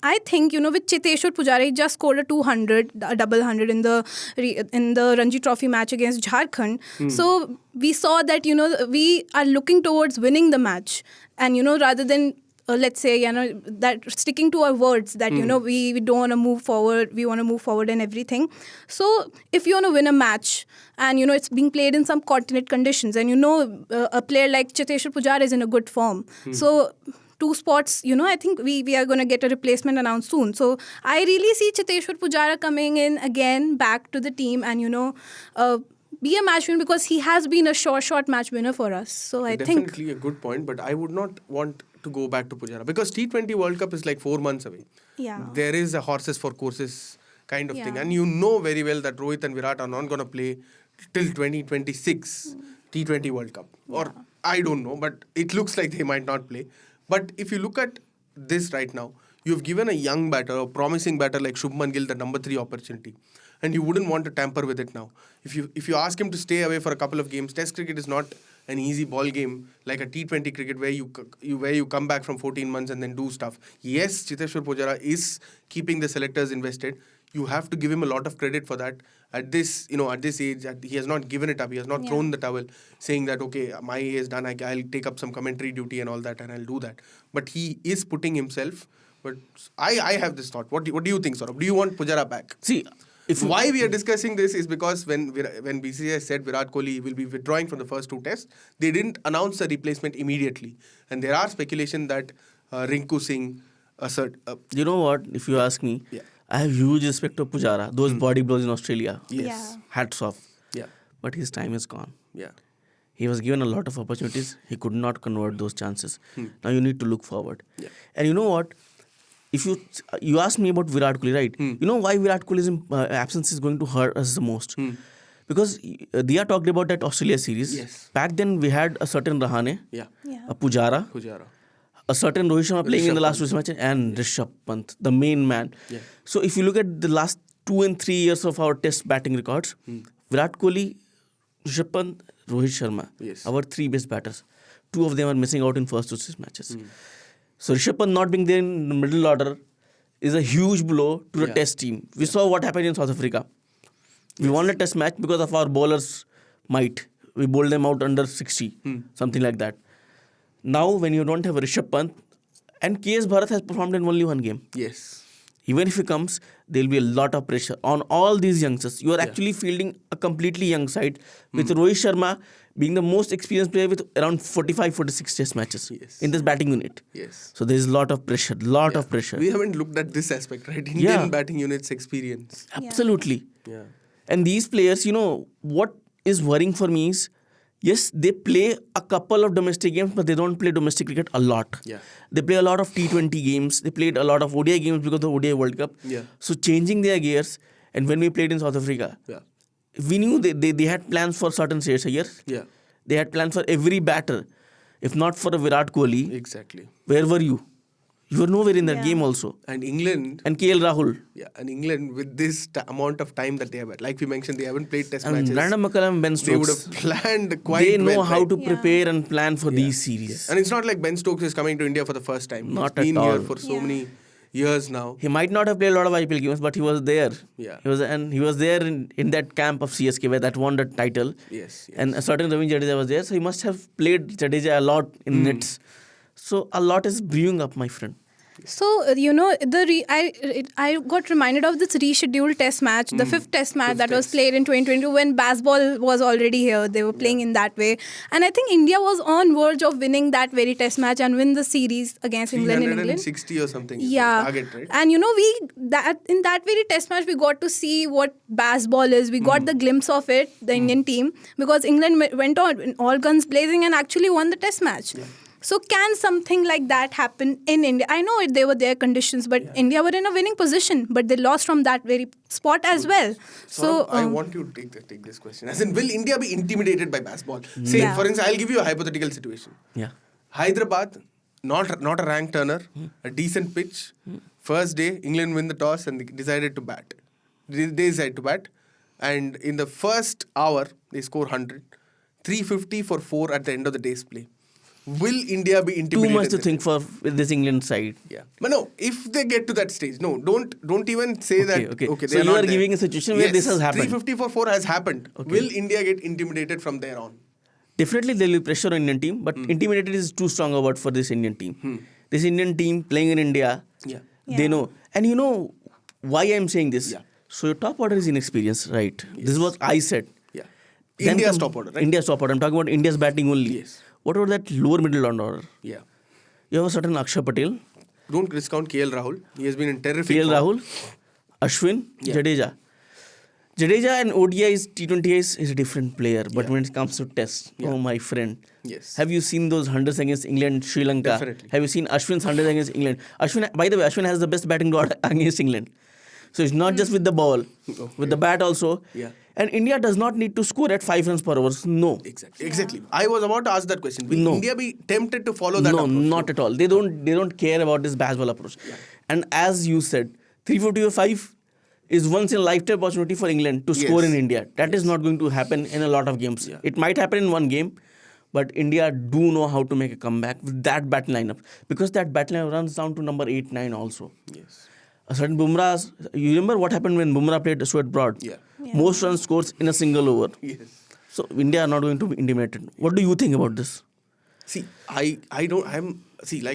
Speaker 4: I think, with Cheteshwar Pujara, he just scored a 200, a double 100 in the Ranji Trophy match against Jharkhand. So we saw that, we are looking towards winning the match. And, rather than, let's say, that sticking to our words that, we don't want to move forward, we want to move forward and everything. So if you want to win a match and, it's being played in some coordinate conditions and, a player like Cheteshwar Pujara is in a good form. So 2 spots, I think we are going to get a replacement announced soon. So I really see Cheteshwar Pujara coming in again back to the team and, be a match winner, because he has been a short match winner for us. So I think...
Speaker 2: Definitely a good point, but I would not want to go back to Pujara because T20 World Cup is like 4 months away.
Speaker 4: Yeah.
Speaker 2: There is a horses for courses kind of thing. And you know very well that Rohit and Virat are not going to play till 2026 T20 World Cup. Or I don't know, but it looks like they might not play. But if you look at this right now, you've given a young batter, a promising batter like Shubman Gill the number 3 opportunity. And you wouldn't want to tamper with it now. If you ask him to stay away for a couple of games, Test cricket is not an easy ball game like a T20 cricket where you come back from 14 months and then do stuff. Yes, Cheteshwar Pujara is keeping the selectors invested. You have to give him a lot of credit for that. At this age, he has not given it up. He has not thrown the towel, saying that, okay, my A is done. I'll take up some commentary duty and all that, and I'll do that. But he is putting himself. But I have this thought. What do you think, Saurabh? Do you want Pujara back?
Speaker 3: See,
Speaker 2: why we are discussing this is because when BCCI said Virat Kohli will be withdrawing from the first 2 tests, they didn't announce the replacement immediately. And there are speculation that Rinku Singh
Speaker 3: you know what? If you ask me, I have huge respect for Pujara. Those body blows in Australia.
Speaker 2: Yes.
Speaker 4: Yeah.
Speaker 3: Hats off.
Speaker 2: Yeah.
Speaker 3: But his time is gone.
Speaker 2: Yeah.
Speaker 3: He was given a lot of opportunities. He could not convert those chances. Now you need to look forward. Yeah. And you know what? If you asked me about Virat Kohli, right? You know why Virat Kohli's absence is going to hurt us the most? Because Diya talked about that Australia series.
Speaker 2: Yes.
Speaker 3: Back then we had a certain Rahane, a Pujara. a certain Rohit Sharma playing in the last two matches, and Rishabh Pant, the main man.
Speaker 2: Yeah.
Speaker 3: So if you look at the last 2 and 3 years of our test batting records, Virat Kohli, Rishabh Pant, Rohit Sharma,
Speaker 2: Yes.
Speaker 3: our 3 best batters. 2 of them are missing out in first 2 matches. So Rishabh Pant not being there in the middle order is a huge blow to the test team. We saw what happened in South Africa. We won a test match because of our bowlers' might. We bowled them out under 60, something like that. Now, when you don't have Rishabh Pant, and KS Bharat has performed in only one game.
Speaker 2: Yes.
Speaker 3: Even if he comes, there will be a lot of pressure on all these youngsters. You are actually fielding a completely young side with Rohit Sharma being the most experienced player with around 45-46 test matches in this batting unit.
Speaker 2: Yes.
Speaker 3: So there is a lot of pressure, of pressure.
Speaker 2: We haven't looked at this aspect, right? Indian batting unit's experience.
Speaker 3: Absolutely.
Speaker 2: Yeah.
Speaker 3: And these players, what is worrying for me is, yes, they play a couple of domestic games, but they don't play domestic cricket a lot.
Speaker 2: Yeah.
Speaker 3: They play a lot of T20 games. They played a lot of ODI games because of the ODI World Cup.
Speaker 2: Yeah.
Speaker 3: So changing their gears, and when we played in South Africa, we knew they had plans for certain states a year.
Speaker 2: Yeah.
Speaker 3: They had plans for every batter. If not for a Virat Kohli,
Speaker 2: Exactly.
Speaker 3: where were you? You were nowhere in that game also.
Speaker 2: And England.
Speaker 3: And KL Rahul.
Speaker 2: Yeah, and England with this amount of time that they have had, like we mentioned, they haven't played test
Speaker 3: And
Speaker 2: matches.
Speaker 3: Brendon McCullum, Ben
Speaker 2: They would
Speaker 3: Stokes.
Speaker 2: have planned quite
Speaker 3: They know
Speaker 2: well,
Speaker 3: how
Speaker 2: right?
Speaker 3: to prepare and plan for these series.
Speaker 2: And it's not like Ben Stokes is coming to India for the first time.
Speaker 3: Not
Speaker 2: He's been
Speaker 3: at
Speaker 2: here
Speaker 3: all.
Speaker 2: for so many years now.
Speaker 3: He might not have played a lot of IPL games, but he was there.
Speaker 2: Yeah.
Speaker 3: He was there in that camp of CSK where that won the title.
Speaker 2: Yes.
Speaker 3: And a certain Ravin Jadeja was there, so he must have played Jadeja a lot in nets. So a lot is brewing up, my friend.
Speaker 4: So, I got reminded of this rescheduled test match, the fifth test match that was played in 2022 when Bazball was already here. They were playing in that way. And I think India was on verge of winning that very test match and win the series against England in England.
Speaker 2: 360 or something. is
Speaker 4: Yeah.
Speaker 2: the target, right?
Speaker 4: And in that very test match, we got to see what Bazball is. We got the glimpse of it, the Indian team, because England went on all guns blazing and actually won the test match. Yeah. So can something like that happen in India? I know they were their conditions, but India were in a winning position, but they lost from that very spot as well. So
Speaker 2: I want you to take this question. As in, will India be intimidated by Bazball? Say, for instance, I'll give you a hypothetical situation.
Speaker 3: Yeah.
Speaker 2: Hyderabad, not a rank turner, a decent pitch. First day, England win the toss and they decided to bat. They decided to bat. And in the first hour, they score 100. 350 for 4 at the end of the day's play. Will India be intimidated?
Speaker 3: Too much to think for with this England side.
Speaker 2: Yeah. But no, if they get to that stage, no, don't even say that. Okay,
Speaker 3: so you are giving a situation where this has happened.
Speaker 2: 350 for 4 has happened. Okay. Will India get intimidated from there on?
Speaker 3: Definitely there will be pressure on Indian team, but intimidated is too strong a word for this Indian team. This Indian team playing in India, they know. And you know why I'm saying this?
Speaker 2: Yeah.
Speaker 3: So your top order is inexperienced, right? Yes. This is what I said.
Speaker 2: Yeah. India's top order, right?
Speaker 3: India's top order. I'm talking about India's batting only.
Speaker 2: Yes.
Speaker 3: What about that lower middle order?
Speaker 2: Yeah.
Speaker 3: You have a certain Akshay Patel.
Speaker 2: Don't discount KL Rahul. He has been in terrific
Speaker 3: KL
Speaker 2: form.
Speaker 3: Rahul, Ashwin, Jadeja. Jadeja and ODIs, T20Is is a different player. But when it comes to test, oh my friend.
Speaker 2: Yes.
Speaker 3: Have you seen those hundreds against England, Sri Lanka?
Speaker 2: Definitely.
Speaker 3: Have you seen Ashwin's hundreds against England? Ashwin, by the way, Ashwin has the best batting rod against England. So it's not just with the ball, with the bat also.
Speaker 2: Yeah.
Speaker 3: And India does not need to score at 5 runs per over. No.
Speaker 2: Exactly. I was about to ask that question. Will India be tempted to follow that
Speaker 3: No,
Speaker 2: approach?
Speaker 3: not at all. They don't care about this Bazball approach. Yeah. And as you said, 345 is once in a lifetime opportunity for England to score in India. That is not going to happen in a lot of games. Yeah. It might happen in one game, but India do know how to make a comeback with that batting lineup, because that batting lineup runs down to number 8, 9 also.
Speaker 2: Yes.
Speaker 3: A certain Bumrah, you remember what happened when Bumrah played Stuart Broad?
Speaker 2: Yeah.
Speaker 3: Most runs scores in a single over.
Speaker 2: Yes.
Speaker 3: So India are not going to be intimidated. What do you think about this?
Speaker 2: See, like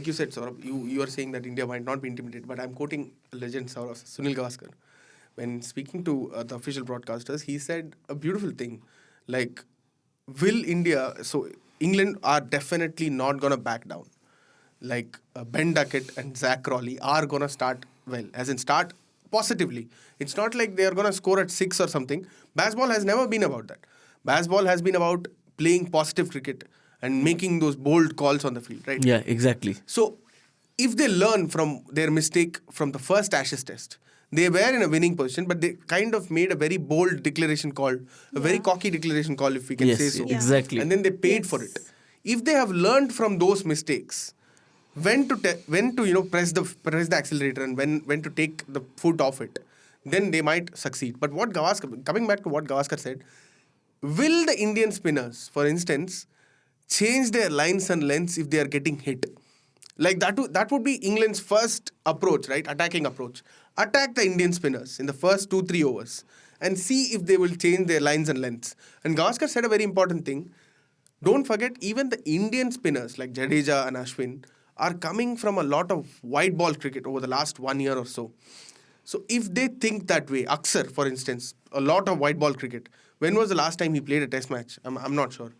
Speaker 2: you said, Saurabh, you are saying that India might not be intimidated, but I'm quoting a legend, Saurabh, Sunil Gavaskar. When speaking to the official broadcasters, he said a beautiful thing, like, will India, so England are definitely not going to back down. Like Ben Duckett and Zach Crawley are going to start well, as in start positively. It's not like they are going to score at 6 or something. Bazball has never been about that. Bazball has been about playing positive cricket and making those bold calls on the field, right?
Speaker 3: Yeah, exactly.
Speaker 2: So, if they learn from their mistake from the first Ashes test, they were in a winning position, but they kind of made a very bold declaration call, a very cocky declaration call, if we can say so.
Speaker 3: Exactly.
Speaker 2: And then they paid for it. If they have learned from those mistakes, when to press the accelerator and when to take the foot off it, then they might succeed. But coming back to what Gavaskar said, will the Indian spinners, for instance, change their lines and lengths if they are getting hit? Like that would be England's first approach, right? Attacking approach. Attack the Indian spinners in the first 2-3 overs and see if they will change their lines and lengths. And Gavaskar said a very important thing. Don't forget, even the Indian spinners like Jadeja and Ashwin are coming from a lot of white ball cricket over the last 1 year or so. So if they think that way, Aksar, for instance, a lot of white ball cricket. When was the last time he played a test match? I'm not sure.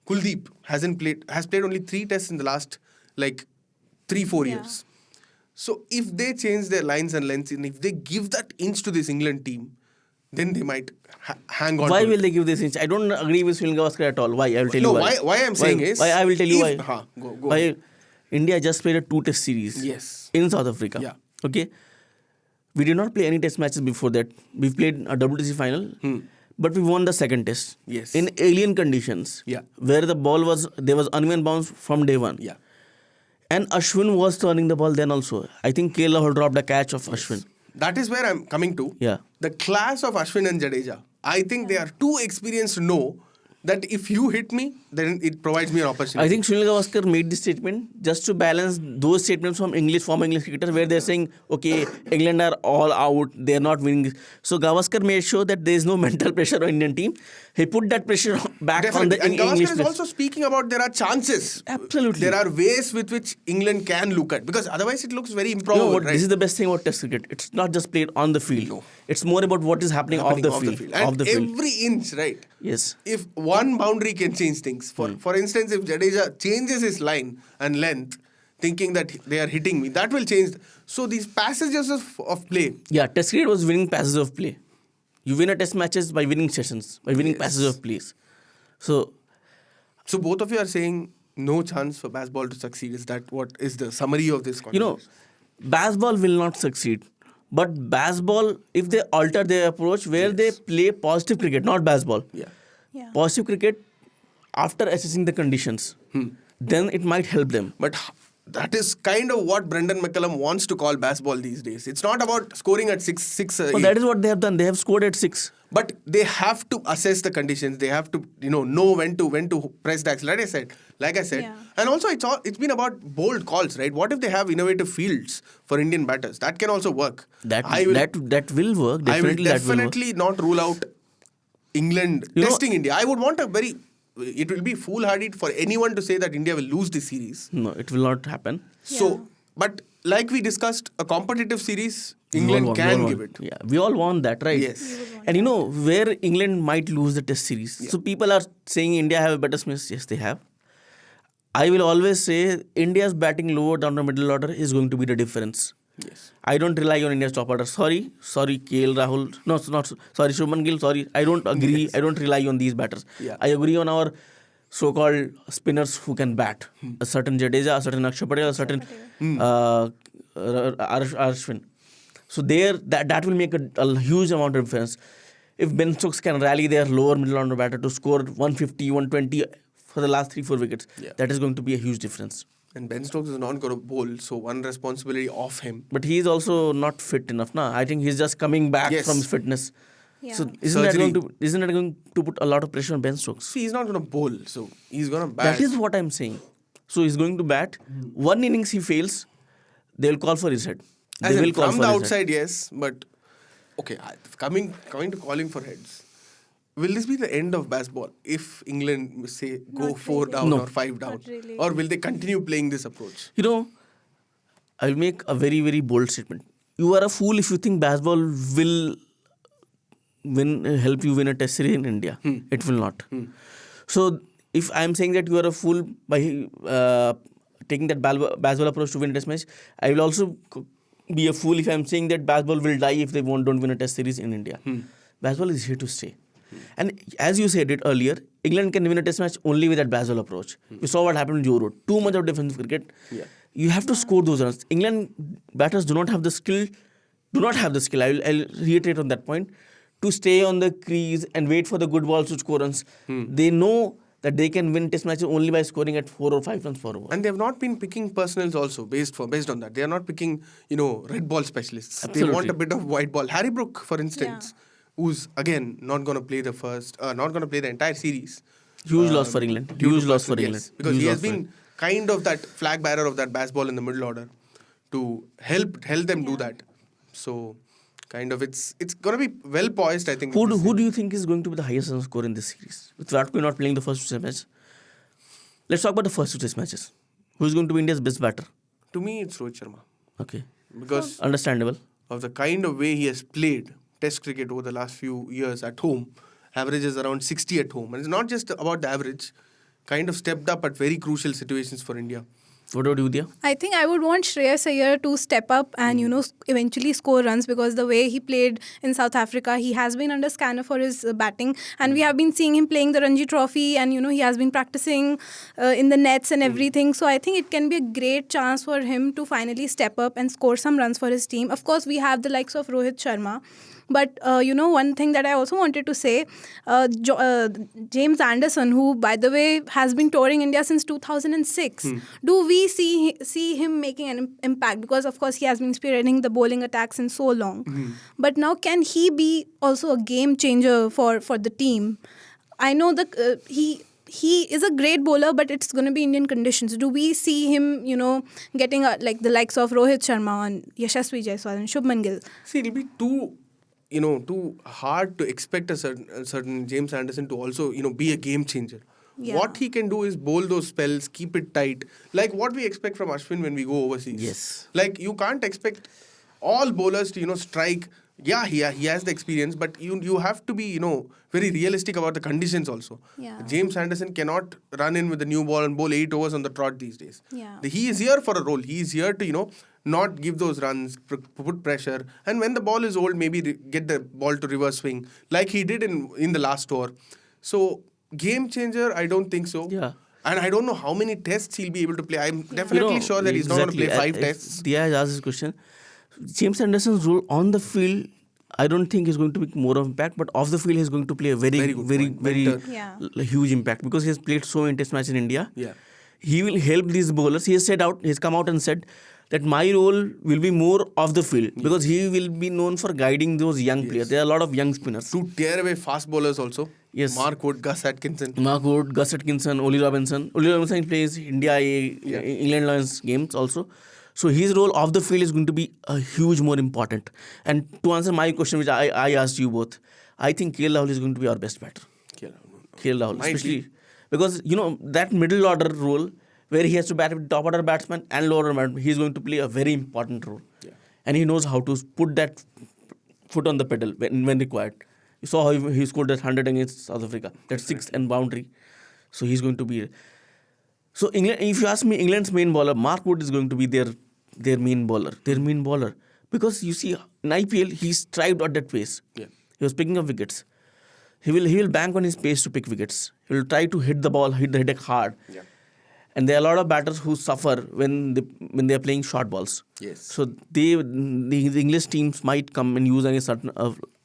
Speaker 2: Kuldeep has played only 3 tests in the last 3-4 years. So if they change their lines and lengths, and if they give that inch to this England team, then they might hang on.
Speaker 3: Why will they give this inch? I don't agree with Sunil Gavaskar at all. Why? I will tell you why.
Speaker 2: Why I'm saying is...
Speaker 3: Why I will tell you
Speaker 2: if,
Speaker 3: why.
Speaker 2: Go
Speaker 3: Why India just played a 2-test series in South Africa.
Speaker 2: Yeah.
Speaker 3: Okay? We did not play any test matches before that. We played a WTC final, but we won the second test.
Speaker 2: Yes.
Speaker 3: In alien conditions.
Speaker 2: Yeah.
Speaker 3: Where there was uneven bounce from day one.
Speaker 2: Yeah.
Speaker 3: And Ashwin was turning the ball then also. I think KL Rahul dropped a catch of Ashwin.
Speaker 2: That is where I'm coming to.
Speaker 3: Yeah.
Speaker 2: The class of Ashwin and Jadeja. I think they are too experienced to know that if you hit me, then it provides me an opportunity.
Speaker 3: I think Sunil Gavaskar made this statement just to balance those statements from former English cricketers where they're saying, okay, England are all out, they're not winning. So Gavaskar made sure that there is no mental pressure on Indian team. He put that pressure back
Speaker 2: Definitely.
Speaker 3: on the
Speaker 2: And Gavaskar
Speaker 3: English
Speaker 2: is
Speaker 3: players.
Speaker 2: also speaking about there are chances.
Speaker 3: Absolutely.
Speaker 2: There are ways with which England can look at. Because otherwise it looks very
Speaker 3: You know
Speaker 2: improbable,
Speaker 3: what,
Speaker 2: right?
Speaker 3: this is the best thing about Test cricket. It's not just played on the field.
Speaker 2: No.
Speaker 3: It's more about what is happening off the field.
Speaker 2: And every inch, right?
Speaker 3: Yes.
Speaker 2: If one boundary can change things. For instance, if Jadeja changes his line and length, thinking that they are hitting me, that will change. So these passages of play.
Speaker 3: Yeah, Test cricket was winning passes of play. You win a Test matches by winning sessions, by winning passes of plays. So
Speaker 2: both of you are saying no chance for Bazball to succeed. Is that what is the summary of this conversation?
Speaker 3: Bazball will not succeed. But Bazball, if they alter their approach where they play positive cricket, not Bazball.
Speaker 2: Yeah.
Speaker 3: Positive cricket after assessing the conditions, then it might help them.
Speaker 2: But that is kind of what Brendon McCullum wants to call Bazball these days. It's not about scoring at 6.
Speaker 3: Well, that is what they have done. They have scored at 6.
Speaker 2: But they have to assess the conditions. They have to, know when to press the accelerator. Like I said, and also it's been about bold calls, right? What if they have innovative fields for Indian batters? That can also work.
Speaker 3: That will work. Definitely,
Speaker 2: I will definitely not rule out England testing India. I would want it will be foolhardy for anyone to say that India will lose this series.
Speaker 3: No, it will not happen.
Speaker 2: So, but like we discussed, a competitive series, England can give it.
Speaker 3: Yeah, we all want that, right?
Speaker 2: Yes.
Speaker 3: And where England might lose the test series. Yeah. So people are saying India have a better spinners. Yes, they have. I will always say India's batting lower down the middle order is going to be the difference.
Speaker 2: Yes.
Speaker 3: I don't rely on India's top order. Sorry, KL Rahul. No, sorry, Shubman Gill. Sorry, I don't agree. Yes. I don't rely on these batters.
Speaker 2: Yeah.
Speaker 3: I agree on our so-called spinners who can bat. A certain Jadeja, a certain Akshar Patel, a certain Ashwin. So that will make a huge amount of difference. If Ben Stokes can rally their lower middle order batter to score 150, 120 for the last 3-4 wickets, that is going to be a huge difference.
Speaker 2: And Ben Stokes is not going to bowl, so one responsibility off him.
Speaker 3: But he is also not fit enough now. I think he's just coming back from his fitness.
Speaker 4: Yeah.
Speaker 3: So isn't that going to put a lot of pressure on Ben Stokes?
Speaker 2: See, he's not going to bowl, so he's going to bat.
Speaker 3: That is what I'm saying. So he's going to bat. One innings he fails, they'll call for his head.
Speaker 2: From the outside, yes, but okay. Coming to calling for heads. Will this be the end of Bazball if England, say, go 4 down or 5 down?
Speaker 4: Really.
Speaker 2: Or will they continue playing this approach?
Speaker 3: I'll make a very, very bold statement. You are a fool if you think Bazball will help you win a test series in India. It will not. So, if I'm saying that you are a fool by taking that Bazball approach to win a test match, I will also be a fool if I'm saying that Bazball will die if they don't win a test series in India. Bazball is here to stay. And as you said it earlier, England can win a test match only with that Bazball approach. We saw what happened in Joe Road. Too much of defensive cricket. Yeah. You have to score those runs. England batters do not have the skill. I'll reiterate on that point. To stay on the crease and wait for the good balls to score runs. They know that they can win test matches only by scoring at 4 or 5 runs per over.
Speaker 2: And they have not been picking personals also based on that. They are not picking, red ball specialists.
Speaker 3: Absolutely.
Speaker 2: They want a bit of white ball. Harry Brook, for instance, who's again not going to play not going to play the entire series.
Speaker 3: Huge loss for England. Huge loss for England.
Speaker 2: Yes, because he has been kind of that flag bearer of that Bazball in the middle order to help them do that. So, kind of, it's going to be well poised, I think.
Speaker 3: Who do you think is going to be the highest run score in this series? With Virat Kohli not playing the first 2 test matches. Let's talk about the first 2 test matches. Who is going to be India's best batter?
Speaker 2: To me, it's Rohit Sharma.
Speaker 3: Okay.
Speaker 2: Because
Speaker 3: Understandable.
Speaker 2: of the kind of way he has played Test cricket over the last few years at home, averages around 60 at home. And it's not just about the average, kind of stepped up at very crucial situations for India.
Speaker 3: What about you, Dia?
Speaker 4: I think I would want Shreyas Iyer to step up and, eventually score runs, because the way he played in South Africa, he has been under scanner for his batting. And we have been seeing him playing the Ranji Trophy, and, he has been practicing in the nets and everything. So I think it can be a great chance for him to finally step up and score some runs for his team. Of course, we have the likes of Rohit Sharma. But, one thing that I also wanted to say, James Anderson, who, by the way, has been touring India since 2006, do we see him making an impact? Because, of course, he has been spearheading the bowling attacks in so long. But now, can he be also a game changer for the team? I know that he is a great bowler, but it's going to be Indian conditions. Do we see him, getting like the likes of Rohit Sharma and Yashasvi Jaiswal and Shubman Gill?
Speaker 2: See, it'll be too hard to expect a certain James Anderson to also, be a game changer.
Speaker 4: Yeah.
Speaker 2: What he can do is bowl those spells, keep it tight, like what we expect from Ashwin when we go overseas.
Speaker 3: Yes.
Speaker 2: Like, you can't expect all bowlers to, strike. Yeah, he has the experience, but you have to be, very realistic about the conditions also.
Speaker 4: Yeah.
Speaker 2: James Anderson cannot run in with the new ball and bowl 8 overs on the trot these days.
Speaker 4: Yeah.
Speaker 2: He is here for a role. He is here to, not give those runs, put pressure. And when the ball is old, maybe get the ball to reverse swing, like he did in the last tour. So, game changer, I don't think so.
Speaker 3: Yeah.
Speaker 2: And I don't know how many tests he'll be able to play. I'm definitely sure that he's not going to play 5 tests.
Speaker 3: Dia has asked this question. James Anderson's role on the field, I don't think is going to be more of impact, but off the field he's going to play a very
Speaker 4: Yeah.
Speaker 3: huge impact, because he has played so many test matches in India.
Speaker 2: Yeah.
Speaker 3: He will help these bowlers. He's come out and said that my role will be more off the field, because he will be known for guiding those young players. There are a lot of young spinners.
Speaker 2: To tear away fast bowlers also.
Speaker 3: Yes.
Speaker 2: Mark Wood, Gus Atkinson.
Speaker 3: Gus Atkinson, Ollie Robinson. Ollie Robinson plays India, England Lions games also. So his role off the field is going to be a huge more important. And to answer my question, which I asked you both, I think KL Rahul is going to be our best batter. KL Rahul,
Speaker 2: Might
Speaker 3: especially because that middle order role where he has to bat with top order batsman and lower order batsman, he is going to play a very important role.
Speaker 2: Yeah.
Speaker 3: And he knows how to put that foot on the pedal when required. You saw how he scored that 100 against South Africa, that 6th and boundary. So he's going to be. So England, if you ask me, England's main bowler, Mark Wood is going to be their main bowler. Because you see, in IPL, he strived at that pace.
Speaker 2: Yeah.
Speaker 3: He was picking up wickets. He will bank on his pace to pick wickets. He will try to hit the ball, hit the headache hard.
Speaker 2: Yeah.
Speaker 3: And there are a lot of batters who suffer when they are playing short balls.
Speaker 2: Yes.
Speaker 3: So the English teams might come and use any certain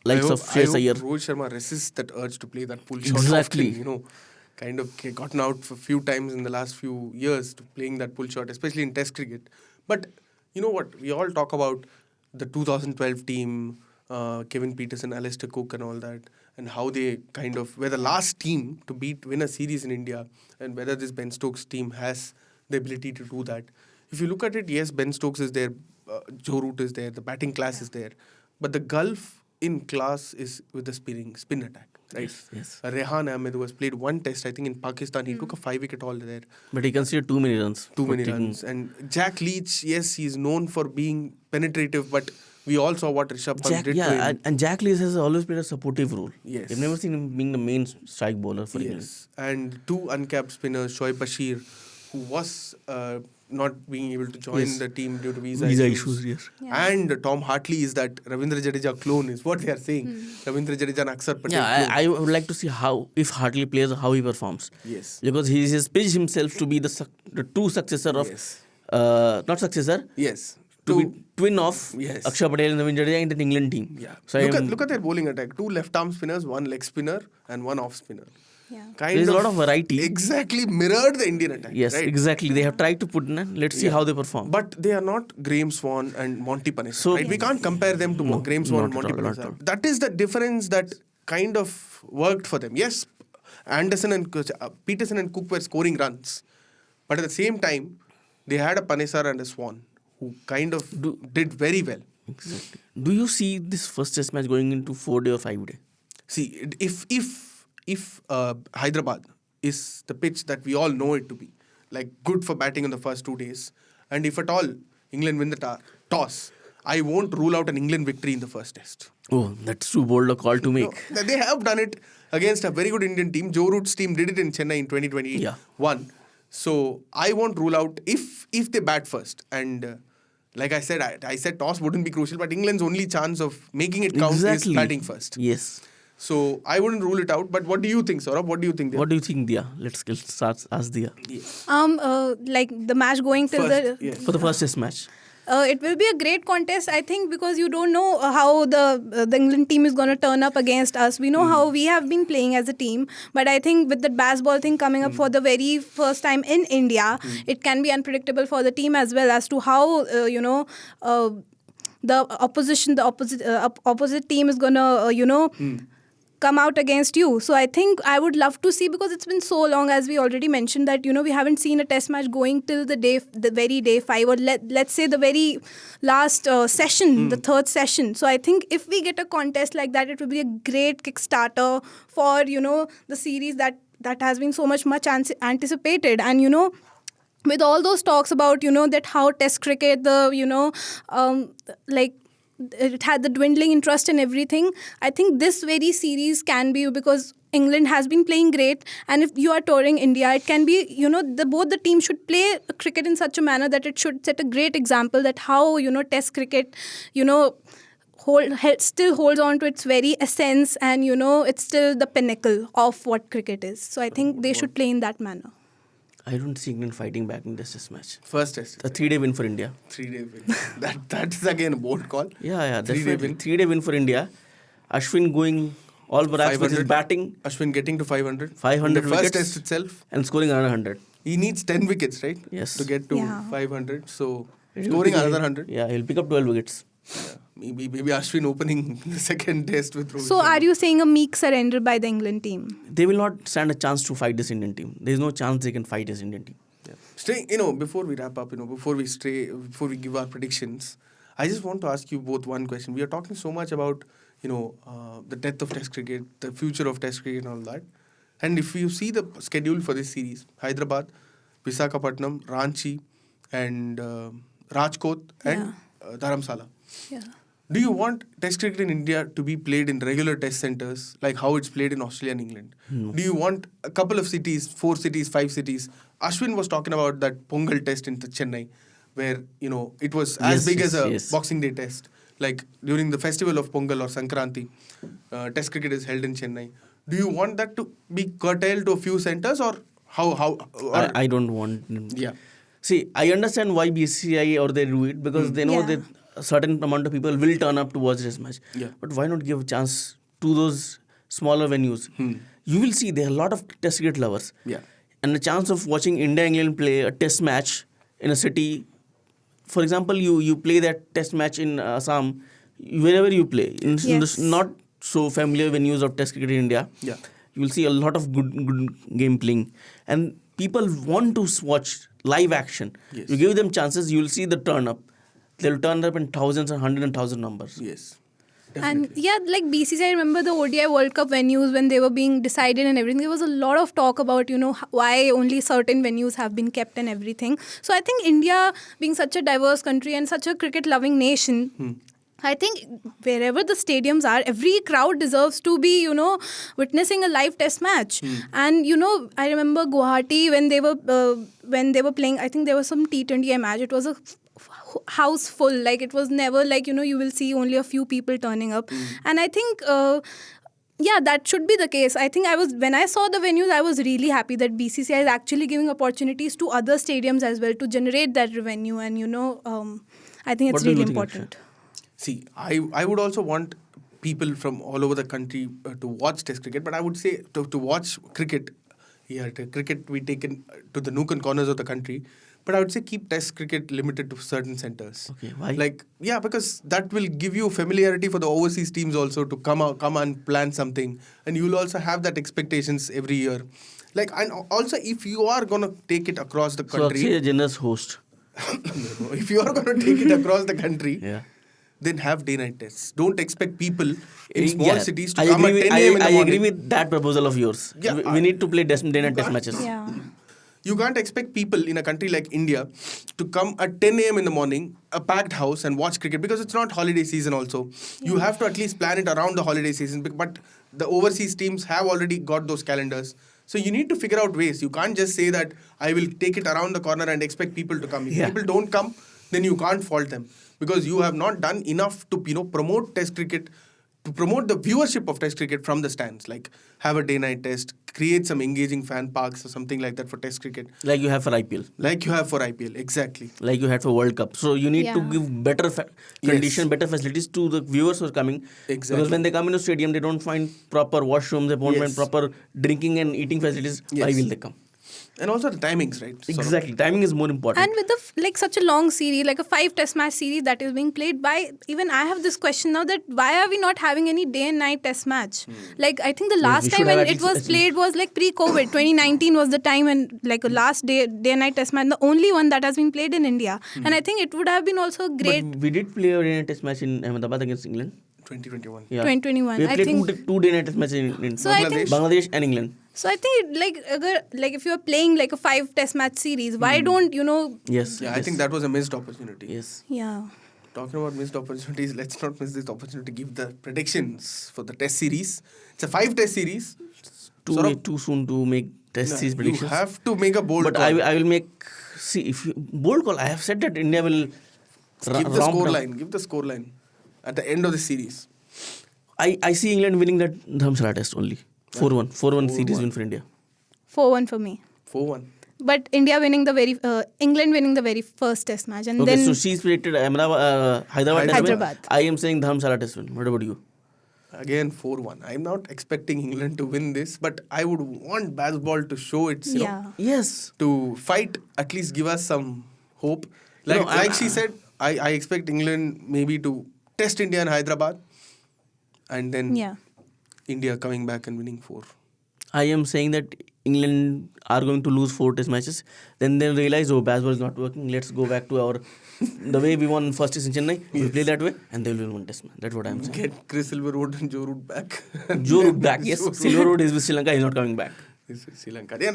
Speaker 3: likes of Shreyas Iyer.
Speaker 2: Rohit Sharma resists that urge to play that pull shot.
Speaker 3: Exactly.
Speaker 2: Often, kind of gotten out for a few times in the last few years to playing that pull shot, especially in Test cricket. But you know what? We all talk about the 2012 team, Kevin Peterson, Alistair Cook and all that, and how they kind of were the last team to win a series in India, and whether this Ben Stokes team has the ability to do that. If you look at it, yes, Ben Stokes is there, Joe Root is there, the batting class is there, but the gulf in class is with the spin attack, right?
Speaker 3: Yes.
Speaker 2: Rehan Ahmed, who has played 1 test, I think in Pakistan, he took a 5-wicket haul there.
Speaker 3: But he conceded too many runs.
Speaker 2: Too many runs. And Jack Leach, yes, he's known for being penetrative, but we all saw what Rishabh Pant did to him.
Speaker 3: And Jack Leach has always played a supportive role.
Speaker 2: Yes.
Speaker 3: I've never seen him being the main strike bowler for England.
Speaker 2: Yes. And 2 uncapped spinners, Shoaib Bashir, who was not being able to join the team due to visa issues.
Speaker 3: Yes.
Speaker 4: Yeah.
Speaker 2: And Tom Hartley is that Ravindra Jadeja clone, is what they are saying. Ravindra Jadeja and Akshar Patel clone.
Speaker 3: I would like to see if Hartley plays, how he performs.
Speaker 2: Yes.
Speaker 3: Because he has pitched himself to be the true successor of,
Speaker 2: Yes.
Speaker 3: not successor,
Speaker 2: Yes.
Speaker 3: to be twin of
Speaker 2: Yes.
Speaker 3: Akshar Patel and Ravindra Jadeja in the England team.
Speaker 2: Yeah.
Speaker 3: So
Speaker 2: Look at their bowling attack. 2 left-arm spinners, 1 leg spinner and 1 off spinner.
Speaker 4: Yeah.
Speaker 3: There's a lot of variety.
Speaker 2: Exactly mirrored the Indian attack.
Speaker 3: Yes,
Speaker 2: right?
Speaker 3: exactly. They have tried to put in. Let's see how they perform.
Speaker 2: But they are not Graham Swan and Monty Panesar.
Speaker 3: So-
Speaker 2: Right? We can't compare them to Graham Swan and
Speaker 3: not
Speaker 2: Monty
Speaker 3: at all, not at all.
Speaker 2: Panesar. That is the difference that kind of worked for them. Yes, Anderson and Peterson and Cook were scoring runs. But at the same time, they had a Panesar and a Swan who kind of did very well.
Speaker 3: Exactly. Do you see this first test match going into 4-day or 5-day?
Speaker 2: See, if Hyderabad is the pitch that we all know it to be, like good for batting in the first 2 days, and if at all England win the toss, I won't rule out an England victory in the first test.
Speaker 3: Oh, that's too bold a call to make.
Speaker 2: No, they have done it against a very good Indian team. Joe Root's team did it in Chennai in 2021.
Speaker 3: Yeah.
Speaker 2: So I won't rule out if they bat first. And like I said, I said toss wouldn't be crucial, but England's only chance of making it count is batting first.
Speaker 3: Yes.
Speaker 2: So I wouldn't rule it out. But what do you think, Saurabh? What do you think?
Speaker 3: What do you think, Dia? Let's start. Ask Dia.
Speaker 4: Like the match going till
Speaker 3: For the first test match.
Speaker 4: It will be a great contest, I think, because you don't know how the England team is going to turn up against us. We know how we have been playing as a team, but I think with the Bazball thing coming up for the very first time in India, it can be unpredictable for the team as well as to how the opposite team is going to come out against you. So I think I would love to see, because it's been so long, as we already mentioned, that we haven't seen a test match going till the very day 5, or let's say the very last session, the third session. So I think if we get a contest like that, it will be a great kickstarter for the series that has been so much anticipated. And with all those talks about that how test cricket, it had the dwindling interest and everything, I think this very series can be, because England has been playing great, and if you are touring India, it can be, both the teams should play cricket in such a manner that it should set a great example that how, test cricket, still holds on to its very essence, and, it's still the pinnacle of what cricket is. So I think they should play in that manner.
Speaker 3: I don't see England fighting back in this test match.
Speaker 2: First test.
Speaker 3: A 3-day win for India.
Speaker 2: 3-day win. That's again a bold call.
Speaker 3: Yeah,
Speaker 2: 3-day
Speaker 3: definitely.
Speaker 2: win.
Speaker 3: 3-day win for India. Ashwin going all barracks with his batting.
Speaker 2: Ashwin getting to 500.
Speaker 3: 500
Speaker 2: in the first
Speaker 3: wickets.
Speaker 2: test itself.
Speaker 3: And scoring another 100.
Speaker 2: He needs 10 wickets, right?
Speaker 3: Yes.
Speaker 2: To get to
Speaker 4: Yeah.
Speaker 2: 500. So scoring another 100.
Speaker 3: Yeah, he'll pick up 12 wickets.
Speaker 2: Yeah. Maybe Ashwin opening the second test with Rohit
Speaker 4: So
Speaker 2: Sharma.
Speaker 4: are you saying a meek surrender by the England team?
Speaker 3: They will not stand a chance to fight this Indian team. There is no chance they can fight this Indian team.
Speaker 2: Yeah. Staying, before we wrap up, before we give our predictions, I just want to ask you both one question. We are talking so much about, the death of Test cricket, the future of Test cricket and all that. And if you see the schedule for this series, Hyderabad, Visakhapatnam, Ranchi, and Rajkot, and Dharamsala.
Speaker 4: Yeah.
Speaker 2: Do you want Test cricket in India to be played in regular test centres like how it's played in Australia and England?
Speaker 3: No.
Speaker 2: Do you want a couple of cities, 4 cities, 5 cities? Ashwin was talking about that Pongal test in Chennai where, it was as big as a Boxing Day test. Like during the festival of Pongal or Sankranti, Test cricket is held in Chennai. Do you want that to be curtailed to a few centres, or how?
Speaker 3: I don't want.
Speaker 2: Yeah.
Speaker 3: See, I understand why BCCI or they do it, because they know that a certain amount of people will turn up to watch this match.
Speaker 2: Yeah.
Speaker 3: But why not give a chance to those smaller venues? You will see there are a lot of test cricket lovers.
Speaker 2: Yeah.
Speaker 3: And the chance of watching India-England play a test match in a city, for example, you play that test match in Assam, wherever you play, in the not so familiar venues of test cricket in India, you will see a lot of good game playing. And people want to watch live action.
Speaker 2: Yes.
Speaker 3: You give them chances, you will see the turn up. They'll turn up in thousands and 100,000 numbers.
Speaker 2: Yes.
Speaker 4: And like BCCI, I remember the ODI World Cup venues when they were being decided and everything. There was a lot of talk about, why only certain venues have been kept and everything. So I think India, being such a diverse country and such a cricket-loving nation, I think wherever the stadiums are, every crowd deserves to be, witnessing a live test match. And, I remember Guwahati when they were playing, I think there was some T20 match. It was a house full. Like, it was never like, you will see only a few people turning up. And I think... that should be the case. I think when I saw the venues, I was really happy that BCCI is actually giving opportunities to other stadiums as well to generate that revenue. And, I think it's really important.
Speaker 2: See, I would also want people from all over the country to watch Test cricket, but I would say to watch cricket. Yeah, cricket we taken to the nook and corners of the country. But I would say keep Test cricket limited to certain centers.
Speaker 3: Okay, why?
Speaker 2: Because that will give you familiarity for the overseas teams also to come and plan something, and you will also have that expectations every year. And also if you are gonna take it across the country,
Speaker 3: so a generous host.
Speaker 2: if you are gonna take it across the country,
Speaker 3: Yeah.
Speaker 2: then have day-night tests. Don't expect people in small cities to
Speaker 3: I
Speaker 2: come
Speaker 3: agree
Speaker 2: at 10
Speaker 3: with,
Speaker 2: a.m. in the
Speaker 3: I
Speaker 2: morning.
Speaker 3: agree with that proposal of yours.
Speaker 2: Yeah,
Speaker 3: we need to play day-night test matches.
Speaker 4: Yeah.
Speaker 2: You can't expect people in a country like India to come at 10 a.m. in the morning, a packed house, and watch cricket because it's not holiday season also. You have to at least plan it around the holiday season. But the overseas teams have already got those calendars. So you need to figure out ways. You can't just say that I will take it around the corner and expect people to come. If people don't come, then you can't fault them. Because you have not done enough to promote Test cricket, to promote the viewership of Test cricket from the stands. Like have a day-night test, create some engaging fan parks or something like that for Test cricket.
Speaker 3: Like you have for IPL.
Speaker 2: Like you have for IPL, exactly.
Speaker 3: Like you had for World Cup. So you need to give better condition, better facilities to the viewers who are coming.
Speaker 2: Exactly.
Speaker 3: Because when they come into stadium, they don't find proper washrooms, they don't find proper drinking and eating facilities. Why will they come?
Speaker 2: And also the timings, right?
Speaker 3: Exactly. Timing is more important.
Speaker 4: And with such a long series, like a 5 test match series that is being played by, even I have this question now that why are we not having any day and night test match? Like I think the last time when it was played was like pre-COVID. 2019 was the time when like a last day and night test match, the only one that has been played in India. And I think it would have been also great.
Speaker 3: But we did play a day-night test match in Ahmedabad against England.
Speaker 2: 2021.
Speaker 3: Yeah.
Speaker 4: 2021.
Speaker 3: We
Speaker 4: I
Speaker 3: played
Speaker 4: think
Speaker 3: two day-night test matches in
Speaker 4: So I think
Speaker 3: Bangladesh and England.
Speaker 4: So I think if you are playing like a 5 test match series, why don't
Speaker 3: Yes.
Speaker 2: Yeah, I think that was a missed opportunity.
Speaker 3: Yes.
Speaker 4: Yeah.
Speaker 2: Talking about missed opportunities, let's not miss this opportunity to give the predictions for the test series. It's a 5 test series.
Speaker 3: Too soon to make test series predictions.
Speaker 2: You have to make a bold
Speaker 3: But
Speaker 2: call.
Speaker 3: I will make... See, if you... Bold call. I have said that India will...
Speaker 2: Give the scoreline. Give the scoreline at the end of the series.
Speaker 3: I see England winning that Dharamshala test only. 4-1. 4-1 series win for India.
Speaker 4: 4-1 for me.
Speaker 2: 4-1.
Speaker 4: But India winning England winning the very first test match. And
Speaker 3: Okay,
Speaker 4: then
Speaker 3: so she's predicted Hyderabad test win.
Speaker 4: Hyderabad.
Speaker 3: I am saying Dharamshala test win. What about you?
Speaker 2: Again, 4-1. I'm not expecting England to win this, but I would want Bazball to show its,
Speaker 3: Yes.
Speaker 2: to fight, at least give us some hope. Like she said, I expect England maybe to test India in Hyderabad and then India coming back and winning 4.
Speaker 3: I am saying that England are going to lose 4 test matches. Then they'll realize, Bazball is not working. Let's go back to the way we won first test in Chennai. We'll play that way and they will win 1 test match. That's what I'm saying.
Speaker 2: Get Chris Silverwood and Joe Root back.
Speaker 3: Joe Root back, yes. Silverwood is with Sri Lanka. He's not coming back.
Speaker 2: This is Sri Lanka. Yeah,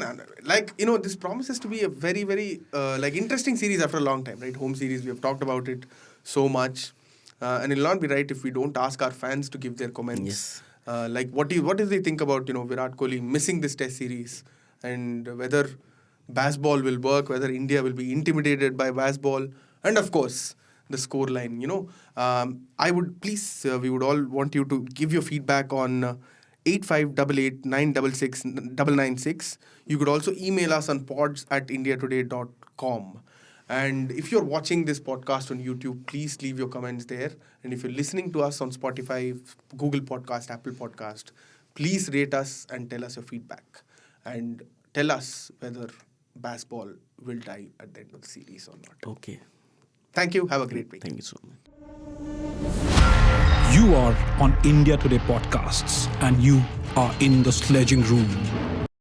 Speaker 2: this promises to be a very, very interesting series after a long time, right? Home series, we have talked about it so much. And it'll not be right if we don't ask our fans to give their comments.
Speaker 3: Yes.
Speaker 2: What do they think about, Virat Kohli missing this test series and whether Bazball will work, whether India will be intimidated by Bazball, and of course, the scoreline. I would please, we would all want you to give your feedback on 8588 966 996. You could also email us on pods@indiatoday.com. And if you're watching this podcast on YouTube, please leave your comments there. And if you're listening to us on Spotify, Google Podcast, Apple Podcast, please rate us and tell us your feedback. And tell us whether Bazball will die at the end of the series or not.
Speaker 3: Okay.
Speaker 2: Thank you. Have a great week.
Speaker 3: Thank you so much.
Speaker 1: You are on India Today podcasts and you are in the Sledging Room.